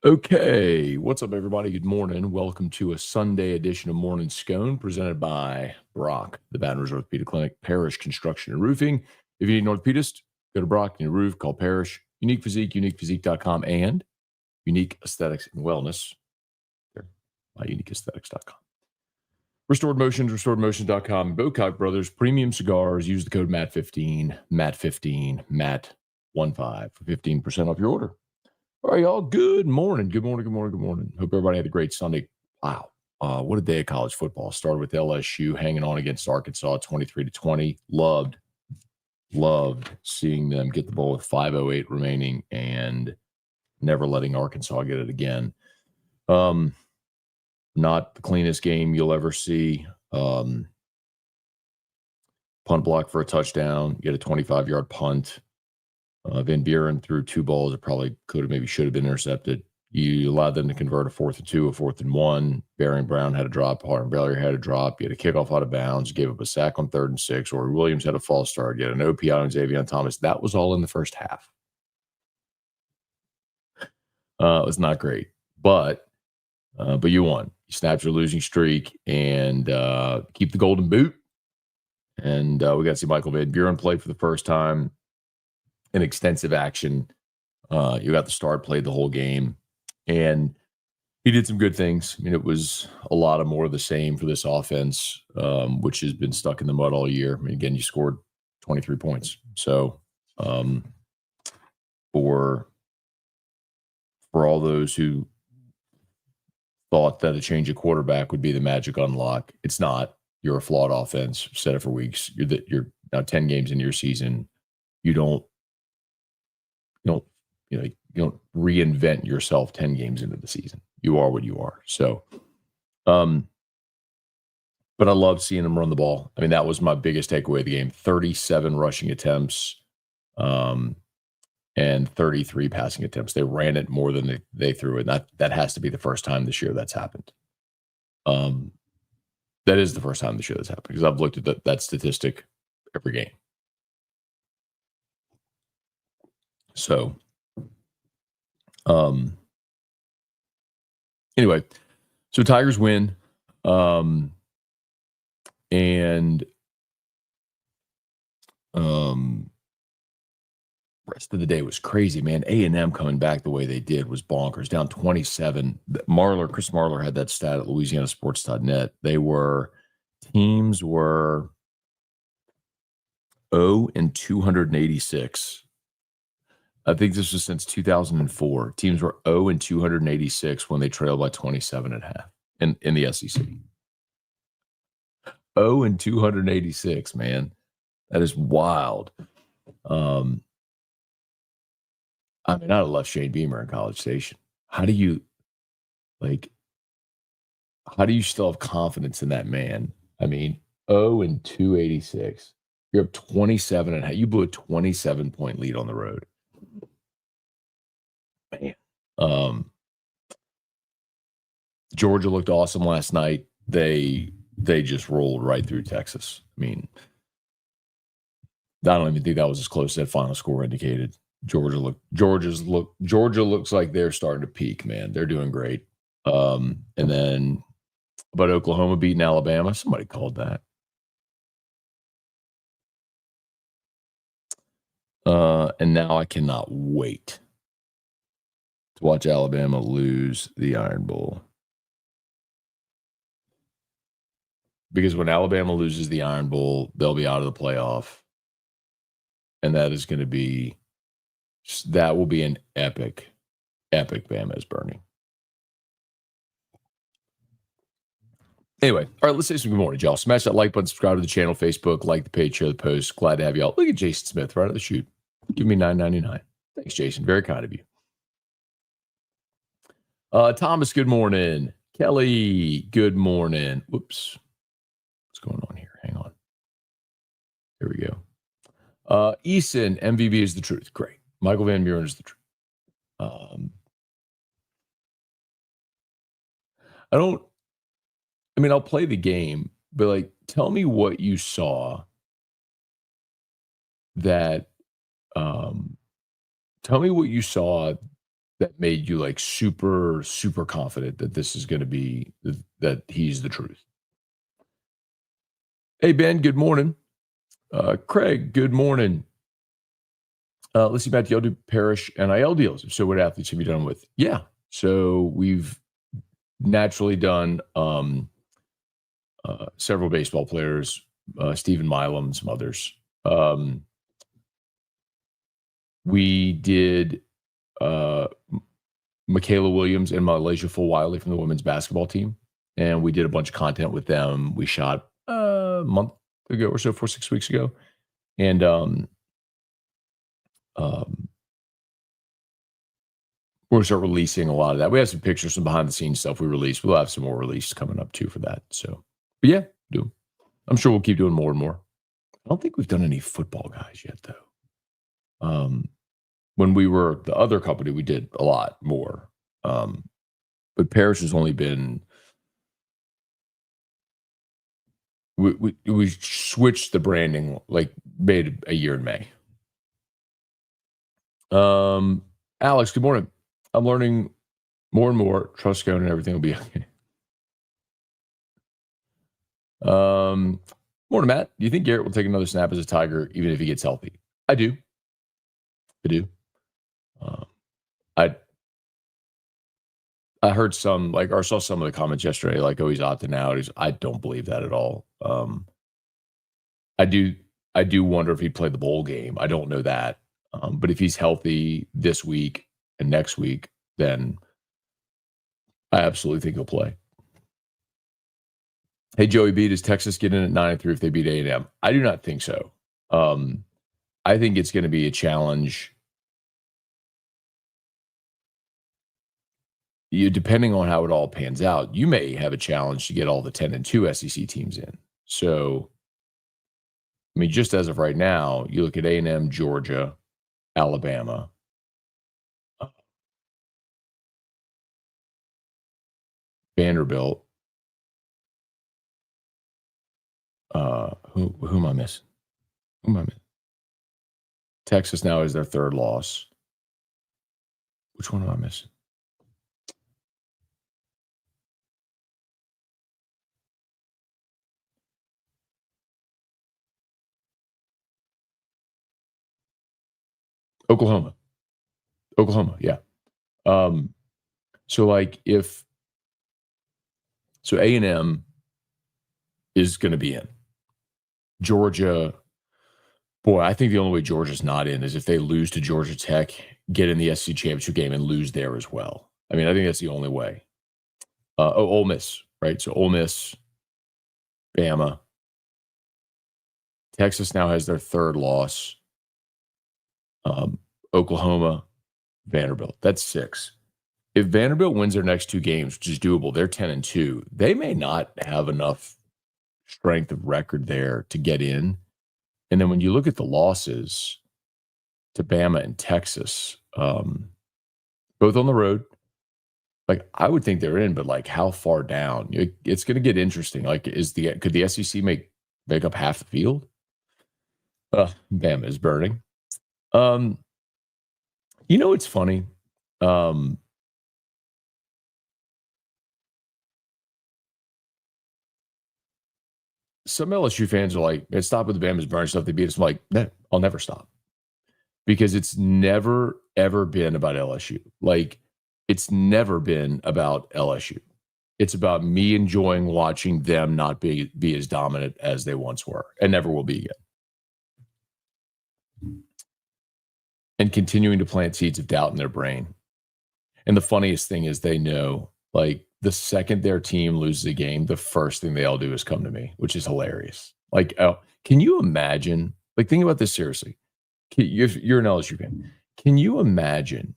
Okay, what's up, everybody? Good morning. Welcome to a Sunday edition of Morning Scone presented by Brock, the Baton Rouge Orthopedic Clinic, Parish Construction and Roofing. If you need an orthopedist, go to Brock, need a roof, call Parish. Unique Physique, uniquephysique.com, and Unique Aesthetics and Wellness, there, myuniqueaesthetics.com. Restored Motions, restoredmotions.com, Bocock Brothers, premium cigars. Use the code MAT15, MAT15, MAT15 for 15% off your order. All right, y'all. Good morning. Good morning. Good morning. Good morning. Hope everybody had a great Sunday. Wow. What a day of college football. Started with LSU hanging on against Arkansas 23-20. Loved seeing them get the ball with 5:08 remaining and never letting Arkansas get it again. Not the cleanest game you'll ever see. Punt block for a touchdown. You get a 25-yard punt. Van Buren threw two balls that probably should have been intercepted. You allowed them to convert a 4th and 2, a 4th and 1. Baron Brown had a drop. Harden Bellier had a drop. You had a kickoff out of bounds. You gave up a sack on 3rd and 6. Or Williams had a false start. You had an OP out on Xavier Thomas. That was all in the first half. It was not great, but you won. You snapped your losing streak and keep the golden boot. And we got to see Michael Van Buren play for the first time in extensive action. You got the start, played the whole game, and he did some good things. I mean, it was a lot of more of the same for this offense, which has been stuck in the mud all year. I mean, again, you scored 23 points. So for all those who thought that a change of quarterback would be the magic unlock, it's not. You're a flawed offense. Said it for weeks. You're now 10 games into your season. You don't reinvent yourself 10 games into the season. You are what you are. So, but I love seeing them run the ball. I mean, that was my biggest takeaway of the game. 37 rushing attempts, and 33 passing attempts. They ran it more than they threw it. And that has to be the first time this year that's happened. That is the first time this year that's happened because I've looked at that statistic every game. So, anyway, so Tigers win, and rest of the day was crazy, man. A&M coming back the way they did was bonkers. Down 27. Chris Marlar had that stat at LouisianaSports.net. Teams were 0-286. I think this was since 2004. Teams were 0-286 when they trailed by 27.5 in the SEC. 0-286, man. That is wild. I mean, I'd have left Shane Beamer in College Station. How do you still have confidence in that man? I mean, 0-286. You're up 27.5. You blew a 27-point lead on the road. Man. Georgia looked awesome last night. They just rolled right through Texas. I mean, I don't even think that was as close as that final score indicated. Georgia looks like they're starting to peak, man. They're doing great. And then, but Oklahoma beating Alabama. Somebody called that. And now I cannot wait to watch Alabama lose the Iron Bowl. Because when Alabama loses the Iron Bowl, they'll be out of the playoff. And that will be an epic Bama is burning. Anyway, all right, let's say some good morning, y'all. Smash that like button, subscribe to the channel, Facebook, like the page, share the post. Glad to have y'all. Look at Jason Smith right out of the chute. Give me $9.99. Thanks, Jason. Very kind of you. Thomas, good morning. Kelly, good morning. Whoops. What's going on here? Hang on. There we go. Eason, MVB is the truth. Great. Michael Van Buren is the truth. I'll play the game, but tell me what you saw that that made you like super, super confident that this is going to be that he's the truth? Hey, Ben, good morning. Craig, good morning. Let's see, Matt, do y'all do parish NIL deals? If so, what athletes have you done with? Yeah. So we've naturally done several baseball players, Stephen Milam, some others. We did Michaela Williams and Malaysia Full Wiley from the women's basketball team. And we did a bunch of content with them. We shot a month ago or so, 4-6 weeks ago. And we're going to start releasing a lot of that. We have some pictures, some behind the scenes stuff we released. We'll have some more releases coming up too for that. So, but yeah, I'm sure we'll keep doing more and more. I don't think we've done any football guys yet, though. When we were the other company, we did a lot more. But Parrish has only been. We switched the branding, like made a year in May. Alex, good morning. I'm learning more and more. Trust Scone and everything will be okay. Morning, Matt. Do you think Garrett will take another snap as a Tiger, even if he gets healthy? I do. I heard some, like, or saw some of the comments yesterday, like, oh, he's opting out. I don't believe that at all. I do wonder if he'd play the bowl game. I don't know that. But if he's healthy this week and next week, then I absolutely think he'll play. Hey, Joey B, does Texas get in at 9-3 if they beat A&M? I do not think so. I think it's going to be a challenge. Depending on how it all pans out, you may have a challenge to get all the 10-2 SEC teams in. So, I mean, just as of right now, you look at A&M, Georgia, Alabama, Vanderbilt. Who am I missing? Texas now is their third loss. Which one am I missing? Oklahoma, yeah. So like so A&M is going to be in. Georgia, boy, I think the only way Georgia's not in is if they lose to Georgia Tech, get in the SEC championship game, and lose there as well. I mean, I think that's the only way. Ole Miss, right? So Ole Miss, Bama. Texas now has their third loss. Oklahoma, Vanderbilt. That's 6. If Vanderbilt wins their next 2 games, which is doable, they're 10-2. They may not have enough strength of record there to get in. And then when you look at the losses to Bama and Texas, both on the road, like I would think they're in, but like how far down? It's going to get interesting. Like, could the SEC make up half the field? Bama is burning. You know, it's funny. Some LSU fans are like, "Man, stop with the Bama's burning stuff. They beat us." I'm like, "No, I'll never stop," because it's never ever been about LSU. Like, it's never been about LSU. It's about me enjoying watching them not be as dominant as they once were, and never will be again. And continuing to plant seeds of doubt in their brain. And the funniest thing is they know, like, the second their team loses a game, the first thing they all do is come to me, which is hilarious. Like, can you imagine? Like, think about this seriously. You're an LSU fan. Can you imagine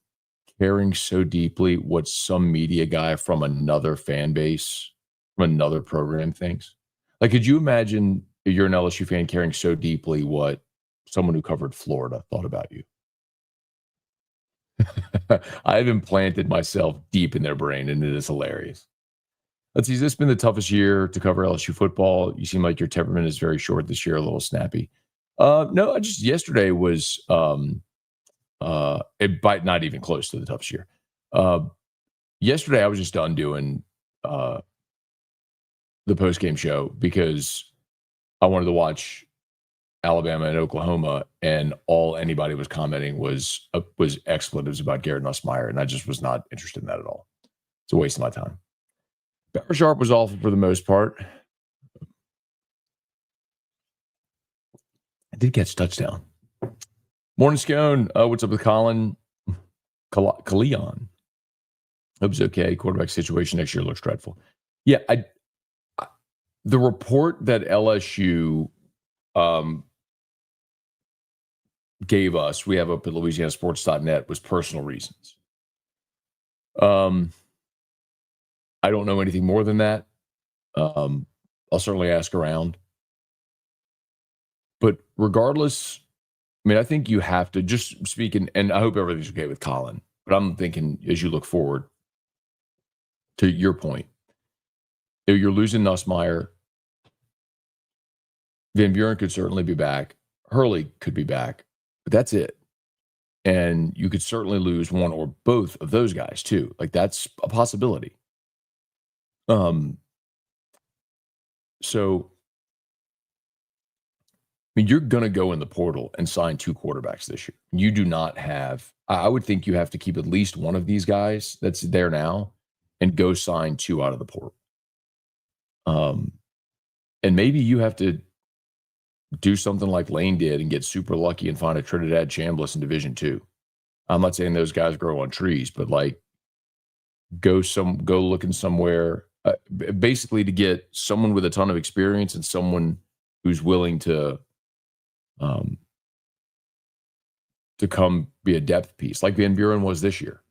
caring so deeply what some media guy from another fan base, from another program thinks? Like, could you imagine if you're an LSU fan caring so deeply what someone who covered Florida thought about you? I've implanted myself deep in their brain, and it is hilarious. Let's see, has this been the toughest year to cover LSU football? You seem like your temperament is very short this year, a little snappy. No, yesterday was not even close to the toughest year. Uh, Yesterday, I was just done doing the post game show because I wanted to watch Alabama and Oklahoma, and all anybody was commenting was expletives about Garrett Nussmeier, and I just was not interested in that at all. It's a waste of my time. Barber Sharp was awful for the most part. I did catch a touchdown. Morning, Scone. What's up with Colin? Kaleon. Hope it's okay. Quarterback situation next year looks dreadful. Yeah, the report that LSU gave us, we have up at LouisianaSports.net, was personal reasons. I don't know anything more than that. I'll certainly ask around. But regardless, I mean, I think you have to just speak, and I hope everything's okay with Colin. But I'm thinking as you look forward to your point, you're losing Nussmeier. Van Buren could certainly be back. Hurley could be back, but that's it. And you could certainly lose one or both of those guys too. Like that's a possibility. So I mean, you're going to go in the portal and sign 2 quarterbacks this year. You do not have, I would think you have to keep at least one of these guys that's there now and go sign 2 out of the portal. And maybe you have to do something like Lane did and get super lucky and find a Trinidad Chambliss in Division II. I'm not saying those guys grow on trees, but like go looking somewhere, basically to get someone with a ton of experience and someone who's willing to come be a depth piece like Van Buren was this year.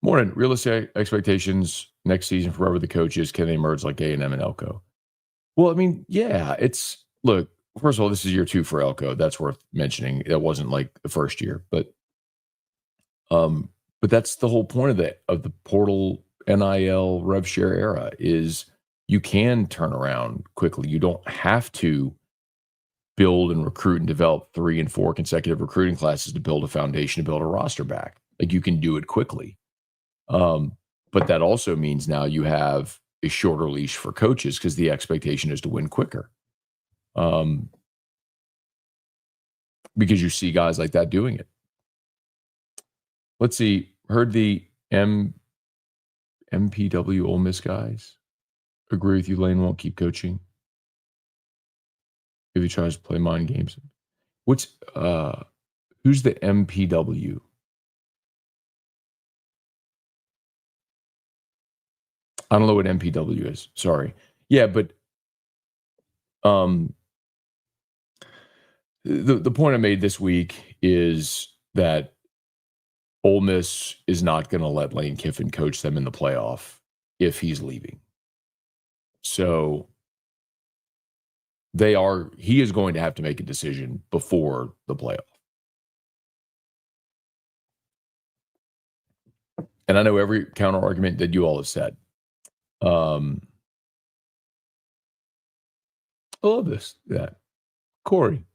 Morning. Realistic expectations next season for whoever the coach is. Can they emerge like A&M and Elko? Well, I mean, yeah, look, first of all, this is year 2 for Elko. That's worth mentioning. That wasn't like the first year, but that's the whole point of the portal NIL rev share era is you can turn around quickly. You don't have to build and recruit and develop 3 and 4 consecutive recruiting classes to build a foundation, to build a roster back. Like you can do it quickly. But that also means now you have a shorter leash for coaches because the expectation is to win quicker. Because you see guys like that doing it. Let's see. Heard the MPW Ole Miss guys. Agree with you. Lane won't keep coaching if he tries to play mind games. Who's the MPW? I don't know what MPW is. Sorry. Yeah, but the point I made this week is that Ole Miss is not going to let Lane Kiffin coach them in the playoff if he's leaving. So he is going to have to make a decision before the playoff. And I know every counter argument that you all have said. I love this. Yeah. Corey,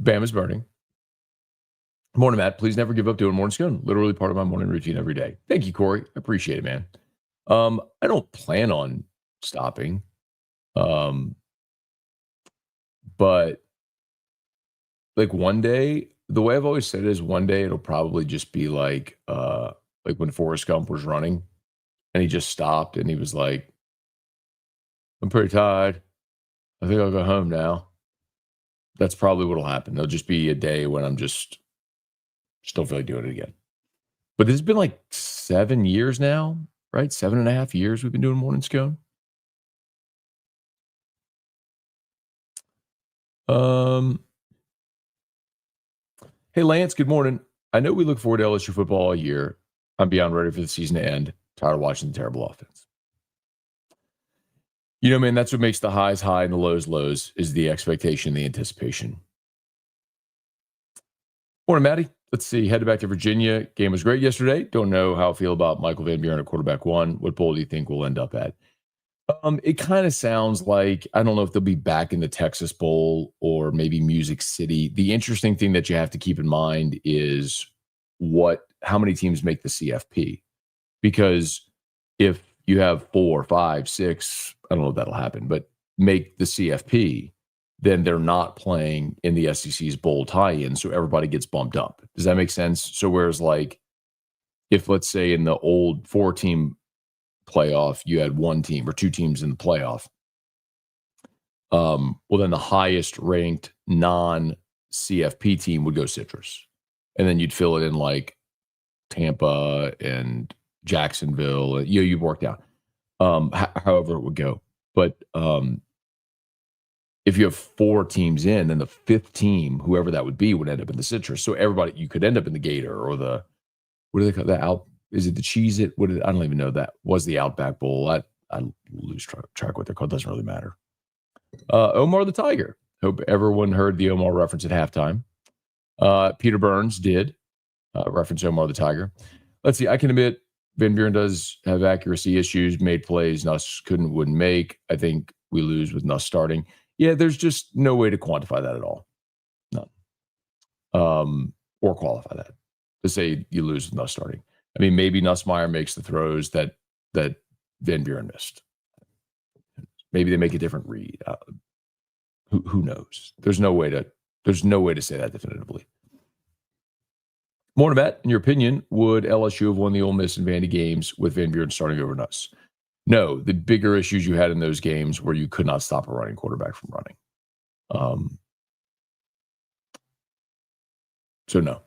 Bama's burning. Morning, Matt. Please never give up doing morning scone. Literally part of my morning routine every day. Thank you, Corey. I appreciate it, man. I don't plan on stopping. But like one day, the way I've always said it is one day it'll probably just be like when Forrest Gump was running and he just stopped and he was like, I'm pretty tired. I think I'll go home now. That's probably what'll happen. There'll just be a day when I'm just don't feel like doing it again. But this has been like 7 years now, right? 7.5 years we've been doing morning scone. Hey, Lance, good morning. I know we look forward to LSU football all year. I'm beyond ready for the season to end. Tired of watching the terrible offense. You know, man, that's what makes the highs high and the lows lows is the expectation, the anticipation. Morning, Maddie. Let's see. Headed back to Virginia. Game was great yesterday. Don't know how I feel about Michael Van Buren at quarterback 1. What bowl do you think we'll end up at? It kind of sounds like, I don't know if they'll be back in the Texas Bowl or maybe Music City. The interesting thing that you have to keep in mind is what how many teams make the CFP. Because if you have 4, 5, 6, I don't know if that'll happen, but make the CFP, then they're not playing in the SEC's bowl tie-in, so everybody gets bumped up. Does that make sense? So whereas like if let's say in the old 4-team playoff, you had 1 team or 2 teams in the playoff, well then the highest ranked non-CFP team would go Citrus. And then you'd fill it in like Tampa and Jacksonville. You'd work out however it would go. But if you have 4 teams in, then the 5th team, whoever that would be, would end up in the Citrus. So everybody, you could end up in the Gator or the, what do they call that? Out? Is it the Cheez It? I don't even know that. Was the Outback Bowl? I lose track what they're called. Doesn't really matter. Omar the Tiger. Hope everyone heard the Omar reference at halftime. Peter Burns did reference Omar the Tiger. Let's see. I can admit Van Buren does have accuracy issues, made plays Nuss wouldn't make. I think we lose with Nuss starting. Yeah, there's just no way to quantify that at all. None. Or qualify that. To say you lose with Nuss starting. I mean, maybe Nussmeier makes the throws that Van Buren missed. Maybe they make a different read. Who knows? There's no way to say that definitively. Morning, Matt. In your opinion, would LSU have won the Ole Miss and Vandy games with Van Buren starting over Nuss? No. The bigger issues you had in those games where you could not stop a running quarterback from running. So no.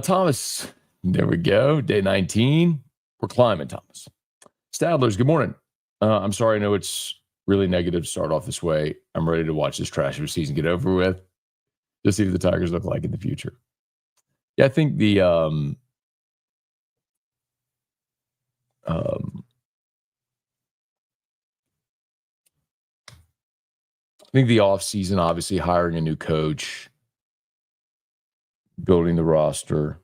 Thomas, there we go. Day 19. We're climbing, Thomas. Stadlers, good morning. I'm sorry. I know it's really negative to start off this way. I'm ready to watch this trash of a season get over with. Just see what the Tigers look like in the future. Yeah, I think the offseason, obviously hiring a new coach, building the roster.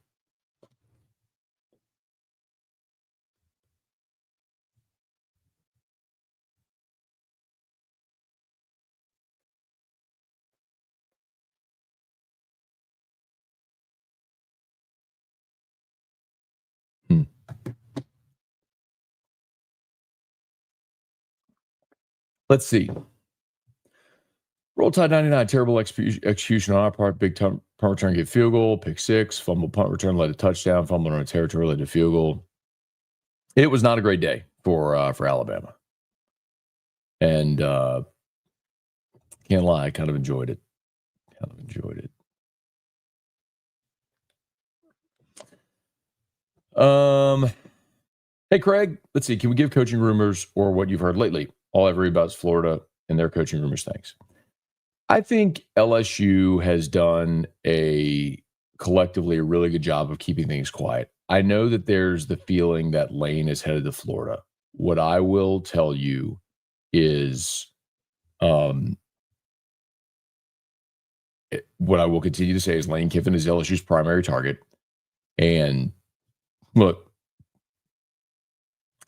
Let's see. Roll Tide 99, terrible execution on our part. Big punt return, get field goal, pick 6, fumble punt return, led a touchdown, fumble on a territory, led to field goal. It was not a great day for Alabama. And can't lie, I kind of enjoyed it. Hey, Craig, let's see. Can we give coaching rumors or what you've heard lately? All I've read about is Florida and their coaching rumors. Thanks. I think LSU has done collectively a really good job of keeping things quiet. I know that there's the feeling that Lane is headed to Florida. What I will tell you is what I will continue to say is Lane Kiffin is LSU's primary target. And look,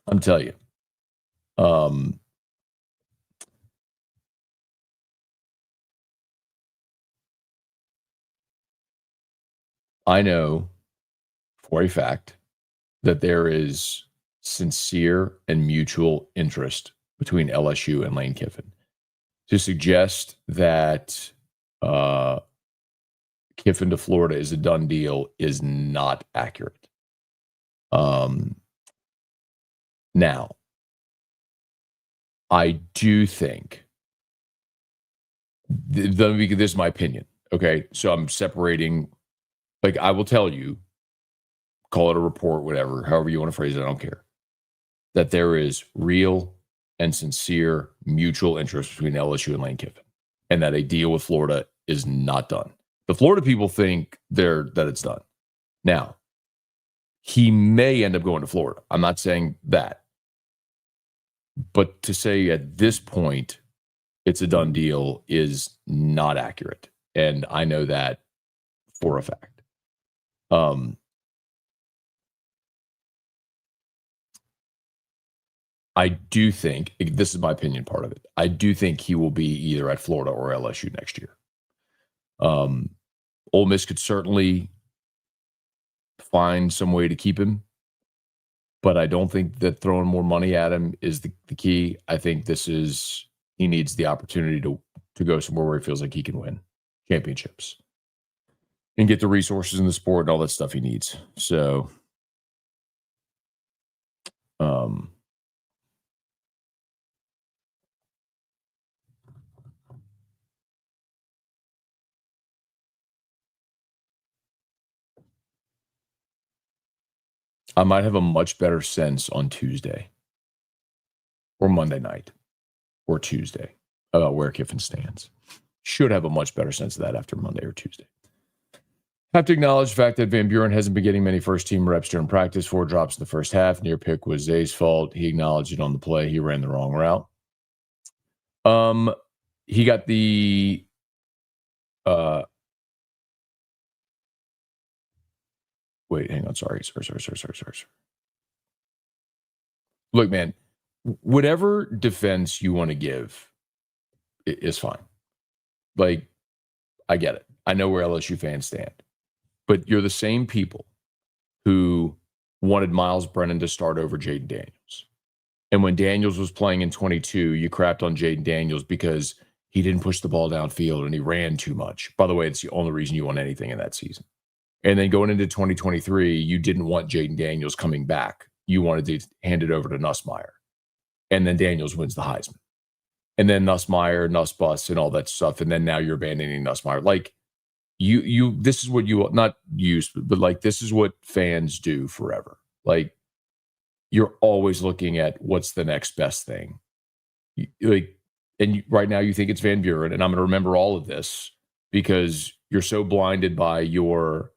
I'm telling you, I know for a fact that there is sincere and mutual interest between LSU and Lane Kiffin. To suggest that Kiffin to Florida is a done deal is not accurate. Now, I do think, this is my opinion, okay? So I'm separating, like I will tell you, call it a report, whatever, however you want to phrase it, I don't care, that there is real and sincere mutual interest between LSU and Lane Kiffin, and that a deal with Florida is not done. The Florida people think that it's done. Now, he may end up going to Florida. I'm not saying that. But to say at this point it's a done deal is not accurate. And I know that for a fact. I do think, this is my opinion part of it, I do think he will be either at Florida or LSU next year. Ole Miss could certainly find some way to keep him, but I don't think that throwing more money at him is the key. I think he needs the opportunity to go somewhere where he feels like he can win championships and get the resources in the sport and all that stuff he needs. So, um, I might have a much better sense on Tuesday or Monday night or Tuesday about where Kiffin stands. Should have a much better sense of that after Monday or Tuesday. Have to acknowledge the fact that Van Buren hasn't been getting many first-team reps during practice. 4 drops in the first half. Near pick was Zay's fault. He acknowledged it on the play. He ran the wrong route. He got the wait, hang on. Sorry. Look, man, whatever defense you want to give is fine. Like, I get it. I know where LSU fans stand. But you're the same people who wanted Miles Brennan to start over Jaden Daniels. And when Daniels was playing in 22, you crapped on Jaden Daniels because he didn't push the ball downfield and he ran too much. By the way, it's the only reason you won anything in that season. And then going into 2023, you didn't want Jaden Daniels coming back. You wanted to hand it over to Nussmeier. And then Daniels wins the Heisman. And then Nussmeier, Nussbus, and all that stuff. And then now you're abandoning Nussmeier. Like, this is what you not use, but like this is what fans do forever. Like, you're always looking at what's the next best thing. Right now you think it's Van Buren, and I'm going to remember all of this because you're so blinded by your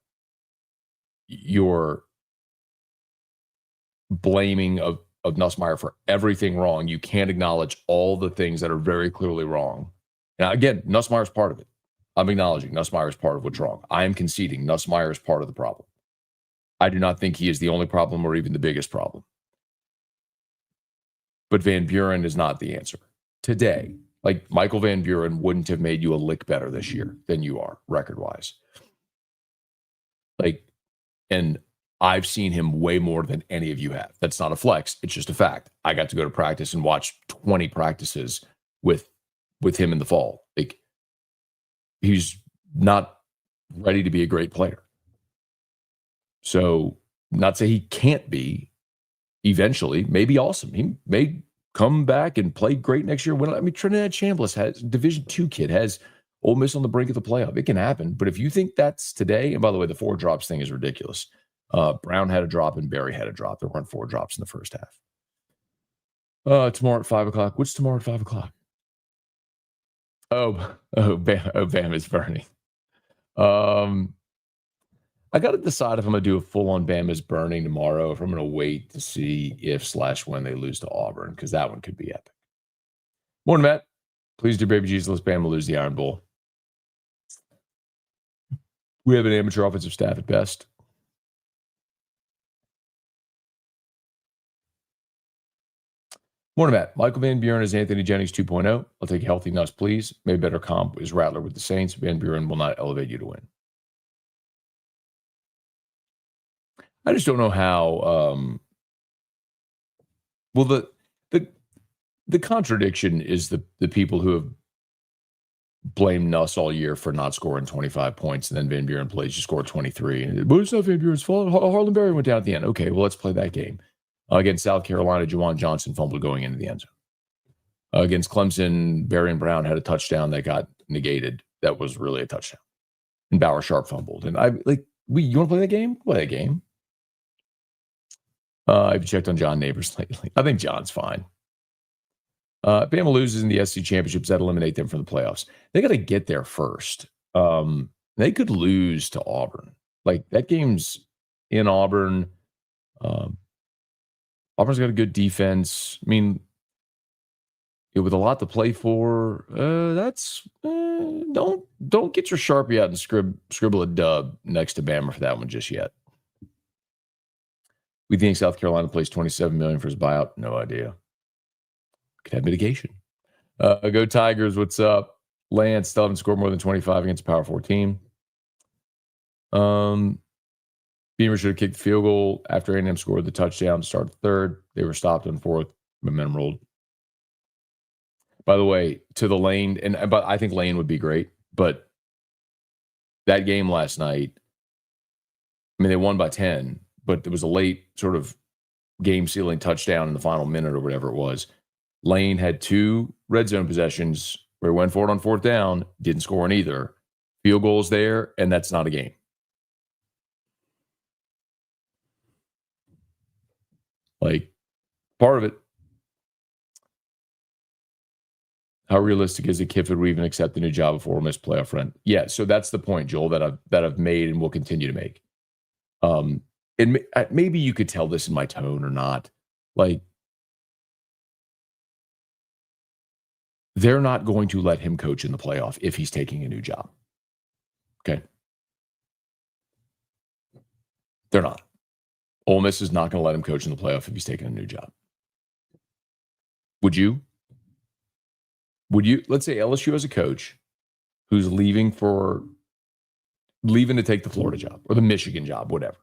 blaming of Nussmeier for everything wrong. You can't acknowledge all the things that are very clearly wrong. Now, again, Nussmeier's part of it. I'm acknowledging Nussmeier is part of what's wrong. I am conceding Nussmeier is part of the problem. I do not think he is the only problem or even the biggest problem. But Van Buren is not the answer. Today, like Michael Van Buren wouldn't have made you a lick better this year than you are, record-wise. Like, and I've seen him way more than any of you have. That's not a flex. It's just a fact. I got to go to practice and watch 20 practices with him in the fall. Like, he's not ready to be a great player. So, not say he can't be eventually, maybe awesome. He may come back and play great next year. Trinidad Chambliss has Division II kid, has Ole Miss on the brink of the playoff. It can happen. But if you think that's today, and by the way, the 4 drops thing is ridiculous. Brown had a drop and Barry had a drop. There weren't 4 drops in the first half. Tomorrow at 5 o'clock. What's tomorrow at 5 o'clock? Bam is burning. I got to decide if I'm going to do a full-on Bam is burning tomorrow, or if I'm going to wait to see if/when they lose to Auburn, because that one could be epic. Morning, Matt. Please do, baby Jesus, let's Bama lose the Iron Bowl. We have an amateur offensive staff at best. Morning, Matt. Michael Van Buren is Anthony Jennings 2.0. I'll take healthy nuts, please. Maybe better comp is Rattler with the Saints. Van Buren will not elevate you to win. I just don't know how. Well, the contradiction is the people who have blamed Nuss all year for not scoring 25 points, and then Van Buren plays you score 23. But it's not Van Buren's fault. Harlan Berry went down at the end. Okay, well, let's play that game. Against South Carolina, Juwan Johnson fumbled going into the end zone. Against Clemson, Berry and Brown had a touchdown that got negated. That was really a touchdown. And Bauer Sharp fumbled. And you want to play that game? Play that game. Have you checked on John Neighbors lately? I think John's fine. Bama loses in the SC championships. That eliminate them from the playoffs. They got to get there first. They could lose to Auburn. Like, that game's in Auburn. Auburn's got a good defense. I mean, with a lot to play for, don't get your Sharpie out and scribble a dub next to Bama for that one just yet. We think South Carolina plays $27 million for his buyout. No idea. Could have mitigation. Go Tigers. What's up? Lance still haven't scored more than 25 against a Power 4 team. Beamer should have kicked the field goal after A&M scored the touchdown to start the third. They were stopped on fourth. Momentum rolled. By the way, to the Lane, but I think Lane would be great. But that game last night, I mean, they won by 10, but there was a late sort of game-sealing touchdown in the final minute or whatever it was. Lane had 2 red zone possessions where he went for it on fourth down, didn't score on either. Field goals there, and that's not a game. Like, part of it. How realistic is it Kiffin would even accept the new job before we'll miss playoff run? Yeah, so that's the point, Joel, that I've made and will continue to make. And maybe you could tell this in my tone or not. Like, they're not going to let him coach in the playoff if he's taking a new job. Okay. They're not. Ole Miss is not going to let him coach in the playoff if he's taking a new job. Would you? Let's say LSU as a coach who's leaving to take the Florida job or the Michigan job, whatever.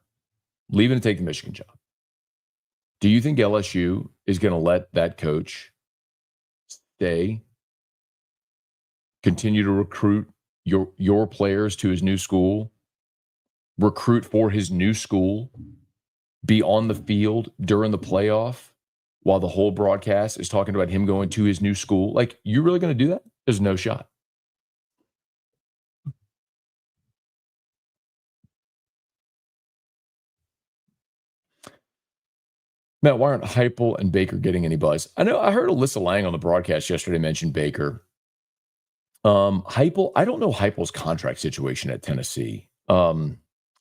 Leaving to take the Michigan job. Do you think LSU is going to let that coach stay, continue to recruit your players to his new school, recruit for his new school, be on the field during the playoff while the whole broadcast is talking about him going to his new school? Like, you really going to do that? There's no shot. Matt, why aren't Heupel and Baker getting any buzz? I know I heard Alyssa Lang on the broadcast yesterday mention Baker. Heupel, I don't know Heupel's contract situation at Tennessee, but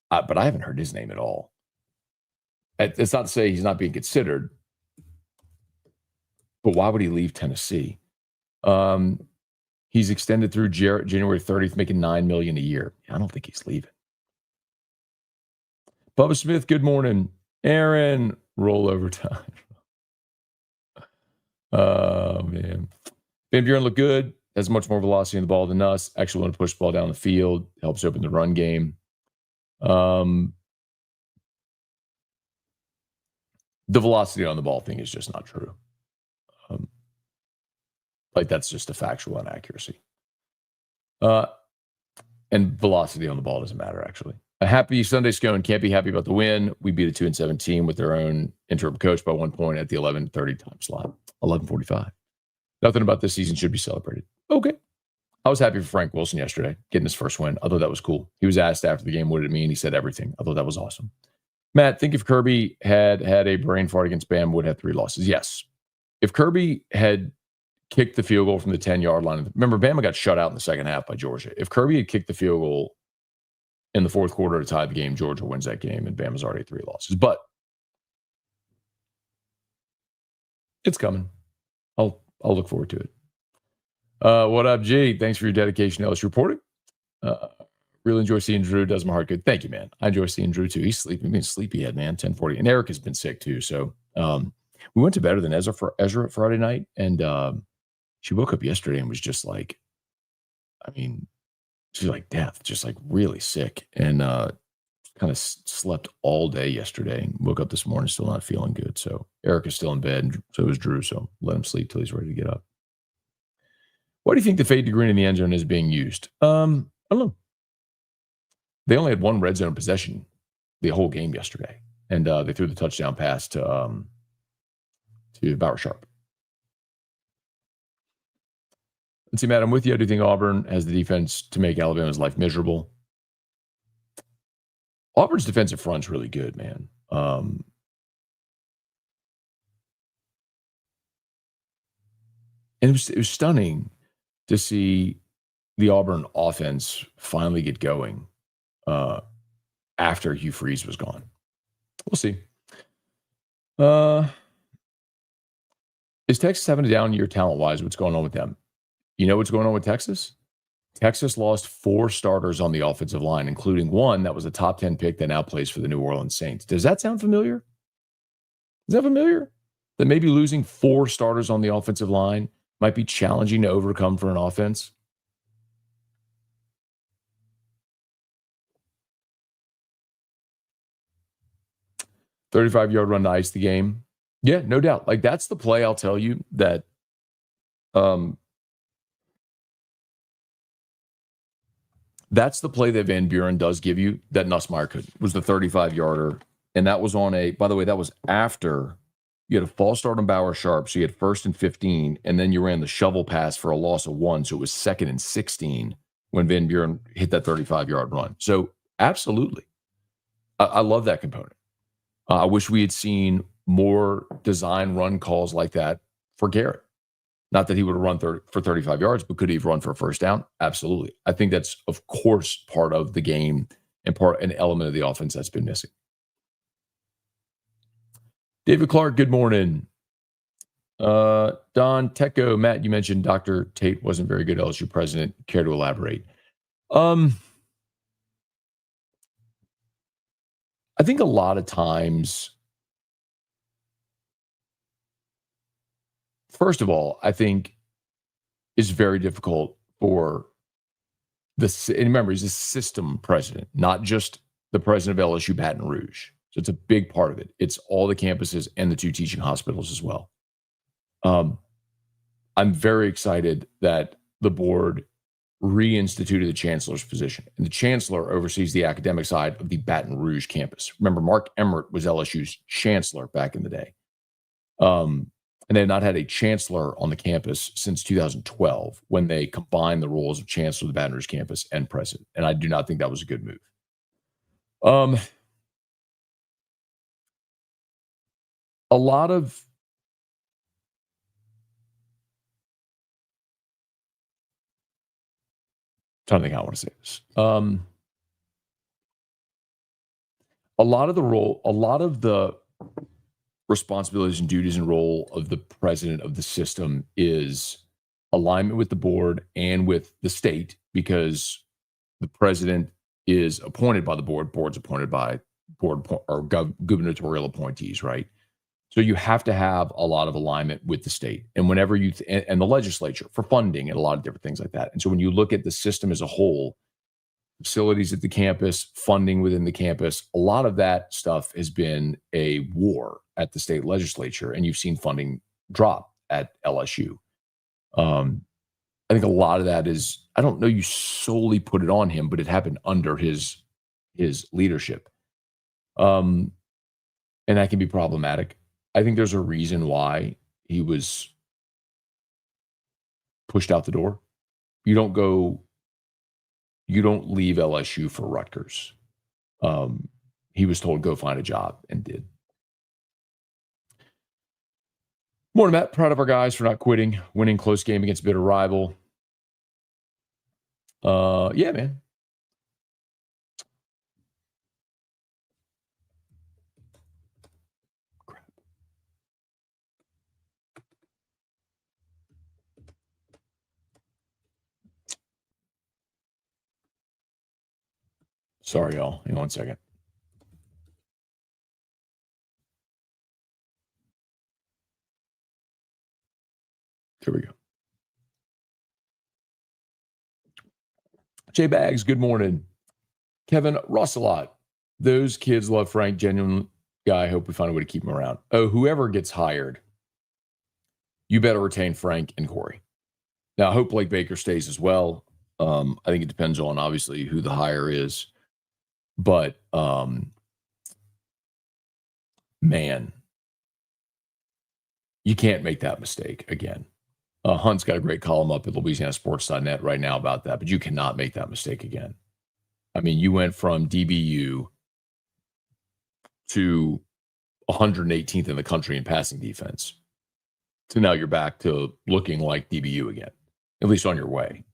I haven't heard his name at all. It's not to say he's not being considered, but why would he leave Tennessee? He's extended through January 30th, making $9 million a year. I don't think he's leaving. Bubba Smith, good morning. Aaron, roll overtime. Oh, man. Van Buren looked good. Has much more velocity in the ball than us. Actually want to push the ball down the field. Helps open the run game. The velocity on the ball thing is just not true. Like, that's just a factual inaccuracy. And velocity on the ball doesn't matter, actually. A happy Sunday Scone. Can't be happy about the win. We beat a 2-7 team with their own interim coach by 1 point at the 11:30 time slot. 11:45. Nothing about this season should be celebrated. Okay. I was happy for Frank Wilson yesterday, getting his first win. I thought that was cool. He was asked after the game, what did it mean? He said everything. I thought that was awesome. Matt, think if Kirby had a brain fart against Bam, would have 3 losses. Yes. If Kirby had kicked the field goal from the 10-yard line, remember, Bama got shut out in the second half by Georgia. If Kirby had kicked the field goal in the fourth quarter to tie the game, Georgia wins that game, and Bama's already 3 losses. But it's coming. I'll look forward to it. What up, G? Thanks for your dedication to LSU reporting. Really enjoy seeing Drew. Does my heart good. Thank you, man. I enjoy seeing Drew, too. He's sleeping. Being sleepyhead, man. 10:40. And Eric has been sick, too. So we went to better than Ezra Friday night, and she woke up yesterday and was just like, I mean, she's like death, just like really sick, and kind of slept all day yesterday and woke up this morning still not feeling good. So Eric is still in bed, and so is Drew. So let him sleep till he's ready to get up. Why do you think the fade to green in the end zone is being used? I don't know. They only had 1 red zone possession the whole game yesterday, and they threw the touchdown pass to Bauer Sharp. Let's see, Matt, I'm with you. I do think Auburn has the defense to make Alabama's life miserable. Auburn's defensive front's really good, man. And it was stunning to see the Auburn offense finally get going after Hugh Freeze was gone. We'll see. Is Texas having a down year talent-wise? What's going on with them? You know what's going on with Texas? Texas lost 4 starters on the offensive line, including one that was a top 10 pick that now plays for the New Orleans Saints. Does that sound familiar? Is that familiar? That maybe losing 4 starters on the offensive line might be challenging to overcome for an offense? 35-yard run to ice the game. Yeah, no doubt. Like, that's the play, I'll tell you, that that's the play that Van Buren does give you that Nussmeier couldn't, was the 35-yarder. And that was on by the way, that was after you had a false start on Bauer Sharp. So you had 1st and 15, and then you ran the shovel pass for a loss of 1. So it was 2nd and 16 when Van Buren hit that 35-yard run. So absolutely. I love that component. I wish we had seen more design run calls like that for Garrett. Not that he would have run for 35 yards, but could he have run for a first down? Absolutely. I think that's, of course, part of the game and an element of the offense that's been missing. David Clark, good morning. Don Tecco, Matt, you mentioned Dr. Tate wasn't very good LSU president. Care to elaborate? I think a lot of times, first of all, I think it's very difficult for and remember, he's a system president, not just the president of LSU Baton Rouge. So it's a big part of it. It's all the campuses and the 2 teaching hospitals as well. I'm very excited that the board reinstituted the chancellor's position. And the chancellor oversees the academic side of the Baton Rouge campus. Remember, Mark Emmert was LSU's chancellor back in the day. And they have not had a chancellor on the campus since 2012 when they combined the roles of chancellor of the Baton Rouge campus and president. And I do not think that was a good move. A lot of trying to think how I want to say this. A lot of the responsibilities and duties and role of the president of the system is alignment with the board and with the state, because the president is appointed by the board's appointed by gubernatorial appointees, right? So you have to have a lot of alignment with the state, and whenever and the legislature for funding and a lot of different things like that. And so when you look at the system as a whole, facilities at the campus, funding within the campus, a lot of that stuff has been a war at the state legislature, and you've seen funding drop at LSU. I think a lot of that is, I don't know you solely put it on him, but it happened under his leadership. And that can be problematic. I think there's a reason why he was pushed out the door. You don't leave LSU for Rutgers. He was told, go find a job, and did. Morning, Matt. Proud of our guys for not quitting, winning close game against a bitter rival. Yeah, man. Crap. Sorry, y'all. Hang on 1 second. Here we go. Jay Bags, good morning. Kevin Russelot, those kids love Frank, genuine guy. Hope we find a way to keep him around. Oh, whoever gets hired, you better retain Frank and Corey. Now, I hope Blake Baker stays as well. I think it depends on, obviously, who the hire is. But, man, you can't make that mistake again. Hunt's got a great column up at LouisianaSports.net right now about that, but you cannot make that mistake again. I mean, you went from DBU to 118th in the country in passing defense to now you're back to looking like DBU again, at least on your way.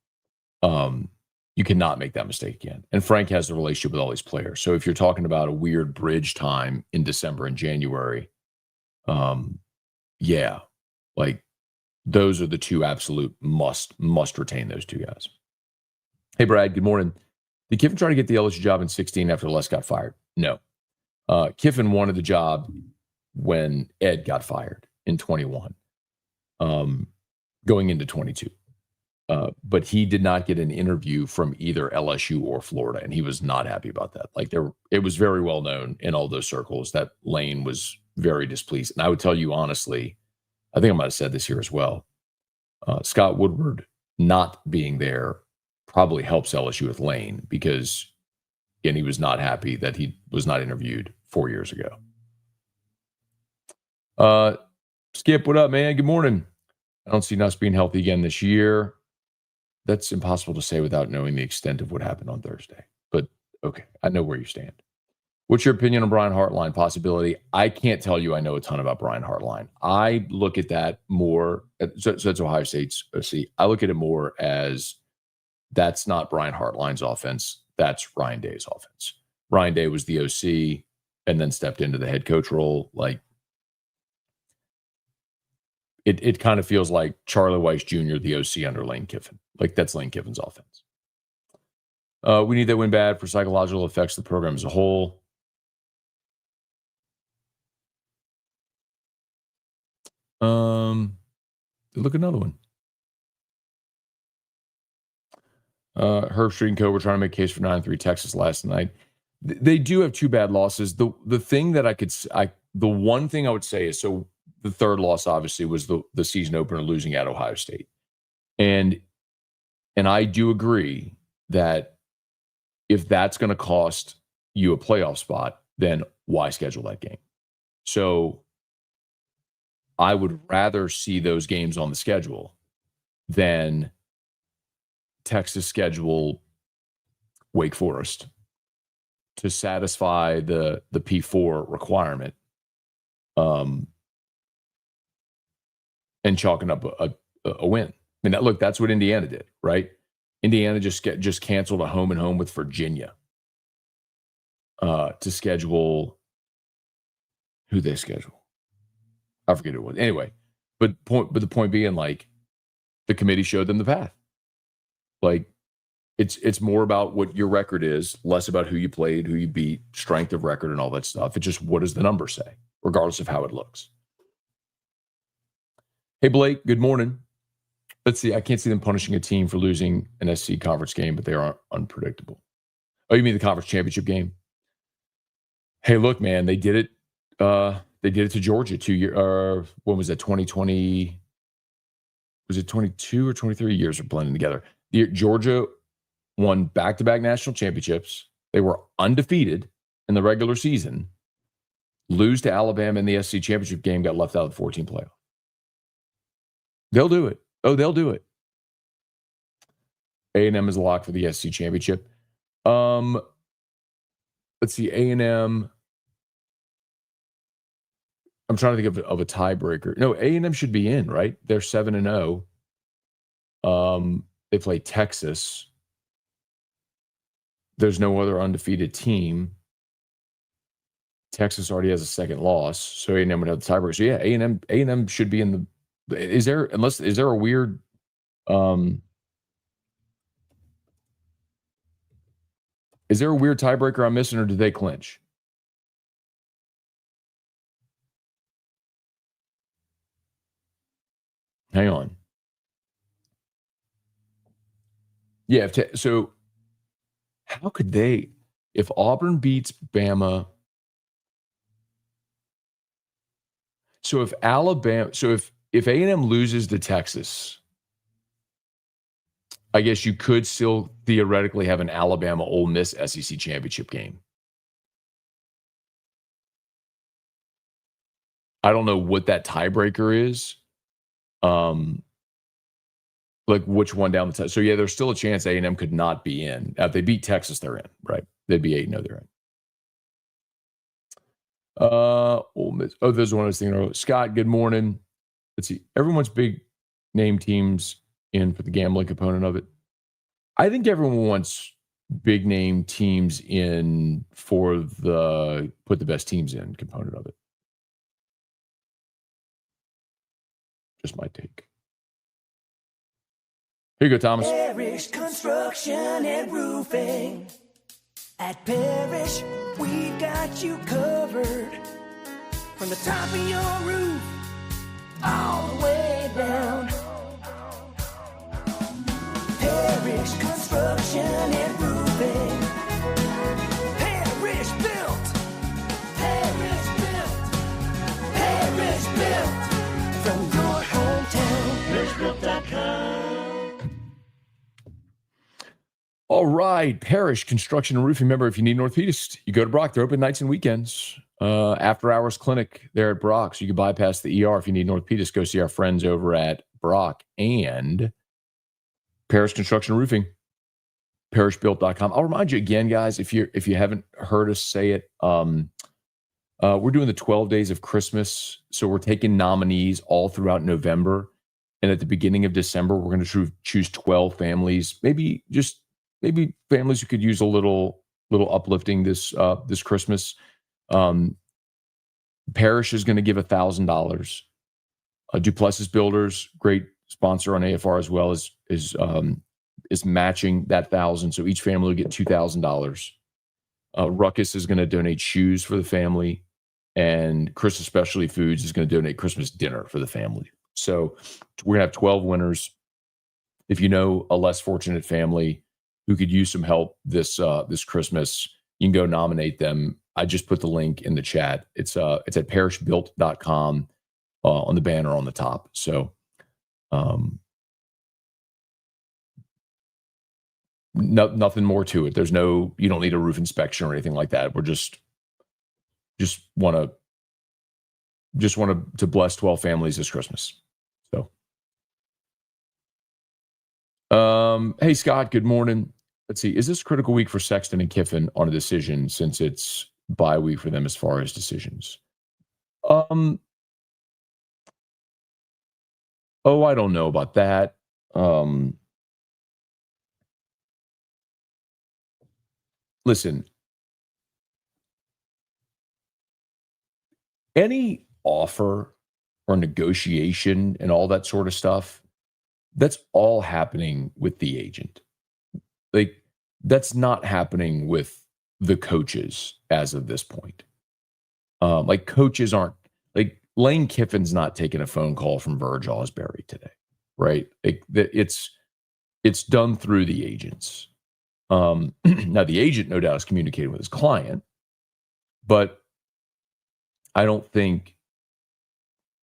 You cannot make that mistake again. And Frank has the relationship with all these players. So if you're talking about a weird bridge time in December and January, yeah, like those are the two absolute must retain those two guys. Hey, Brad, good morning. Did Kiffin try to get the LSU job in 16 after Les got fired? No. Kiffin wanted the job when Ed got fired in 21, going into 22. But he did not get an interview from either LSU or Florida, and he was not happy about that. Like it was very well known in all those circles that Lane was very displeased. And I would tell you honestly, I think I might have said this here as well. Scott Woodward not being there probably helps LSU with Lane because, again, he was not happy that he was not interviewed 4 years ago. Skip, what up, man? Good morning. I don't see Nuss being healthy again this year. That's impossible to say without knowing the extent of what happened on Thursday. But okay, I know where you stand. What's your opinion on Brian Hartline possibility? I can't tell you I know a ton about Brian Hartline. I look at that more, so that's Ohio State's OC. I look at it more as that's not Brian Hartline's offense. That's Ryan Day's offense. Ryan Day was the OC and then stepped into the head coach role. Like, it kind of feels like Charlie Weiss Jr., the OC under Lane Kiffin. Like, that's Lane Kiffin's offense. We need that win bad for psychological effects of the program as a whole. Look, another one. Herb Street and Co. were trying to make a case for 9-3 Texas last night. They do have two bad losses. The thing that the one thing I would say is, so the third loss obviously was the season opener losing at Ohio State. And I do agree that if that's going to cost you a playoff spot, then why schedule that game? So I would rather see those games on the schedule than Texas schedule Wake Forest to satisfy the P4 requirement, and chalking up a win. I mean, look, that's what Indiana did, right? Indiana just canceled a home and home with Virginia to schedule who they schedule. I forget who it was. Anyway, but the point being, like, the committee showed them the path. Like, it's more about what your record is, less about who you played, who you beat, strength of record, and all that stuff. It's just, what does the number say, regardless of how it looks. Hey, Blake, good morning. Let's see. I can't see them punishing a team for losing an SC conference game, but they are unpredictable. Oh, you mean the conference championship game? Hey, look, man, they did it. They did it to Georgia 2 years. When was that? 2020? Was it 22 or 23 years are blending together? Georgia won back-to-back national championships. They were undefeated in the regular season. Lose to Alabama in the SC championship game, got left out of the 14 playoff. They'll do it. Oh, they'll do it. A&M is a lock for the SC championship. Let's see, A&M. I'm trying to think of a tiebreaker. No, A&M should be in, right? They're 7-0. They play Texas. There's no other undefeated team. Texas already has a second loss, so A&M would have the tiebreaker. So yeah, A&M should be in the. Is there a weird? Is there a weird tiebreaker I'm missing, or did they clinch? Hang on. Yeah. So how could they, if Auburn beats Bama? So if A&M loses to Texas, I guess you could still theoretically have an Alabama Ole Miss SEC championship game. I don't know what that tiebreaker is. Like which one down the test. So yeah, there's still a chance A&M could not be in. If they beat Texas, they're in, right? They'd be 8-0, they're in. Ole Miss. Oh, there's one I was thinking of. Scott, good morning. Let's see. Everyone's big name teams in for the gambling component of it. I think everyone wants big name teams in for the put the best teams in component of it. Just my take. Here you go, Thomas. Parish Construction and Roofing. At Parish, we've got you covered. From the top of your roof, all the way down. Parish Construction and Roofing. Parish Built. Parish Built. Parish Built. From your hometown. ParishBuilt.com. All right, Parish Construction and Roofing. Remember, if you need Northeast, you go to Brock. They're open nights and weekends. After hours clinic there at Brock, so you can bypass the ER. If you need Northeast, go see our friends over at Brock and Parish Construction and Roofing. ParishBuilt.com. I'll remind you again, guys, if you haven't heard us say it, we're doing the 12 days of Christmas. So we're taking nominees all throughout November, and at the beginning of December, we're going to choose 12 families. Maybe families who could use a little uplifting this Christmas. Parish is going to give $1,000. Duplessis Builders, great sponsor on AFR as well, is matching that $1,000. So each family will get $2,000. Ruckus is going to donate shoes for the family, and Christmas Specialty Foods is going to donate Christmas dinner for the family. So we're going to have 12 winners. If you know a less fortunate family who could use some help this Christmas, you can go nominate them. I just put the link in the chat. It's at parishbuilt.com on the banner on the top. So nothing more to it. You don't need a roof inspection or anything like that. We're just want to bless 12 families this Christmas. So hey Scott, good morning. Let's see. Is this a critical week for Sexton and Kiffin on a decision since it's bye week for them as far as decisions? I don't know about that. Listen, any offer or negotiation and all that sort of stuff, that's all happening with the agent. Like, that's not happening with the coaches as of this point. Like, coaches aren't, like, Lane Kiffin's not taking a phone call from Verge Osbury today, right? Like, it's done through the agents. Now, the agent, no doubt, is communicating with his client, but I don't think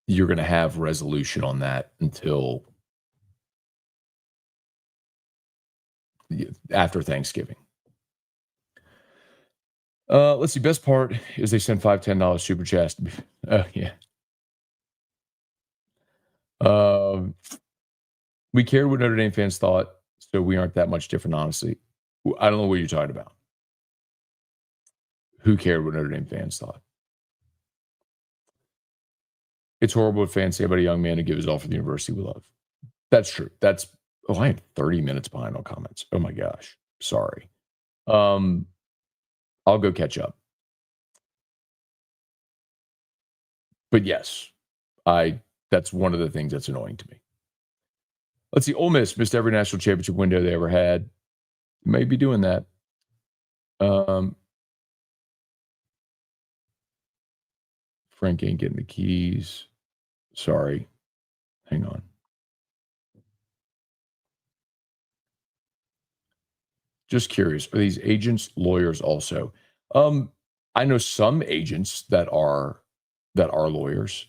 you're going to have resolution on that until after Thanksgiving. Let's see. Best part is they send $5, $10 super chats. Yeah. We cared what Notre Dame fans thought, so we aren't that much different, honestly. I don't know what you're talking about. Who cared what Notre Dame fans thought? It's horrible what fans say about a young man who gives his all for the university we love. That's true. I am 30 minutes behind on comments. Oh my gosh. Sorry. I'll go catch up. But yes, that's one of the things that's annoying to me. Let's see. Ole Miss missed every national championship window they ever had. May be doing that. Frank ain't getting the keys. Sorry. Hang on. Just curious. Are these agents lawyers also? I know some agents that are lawyers.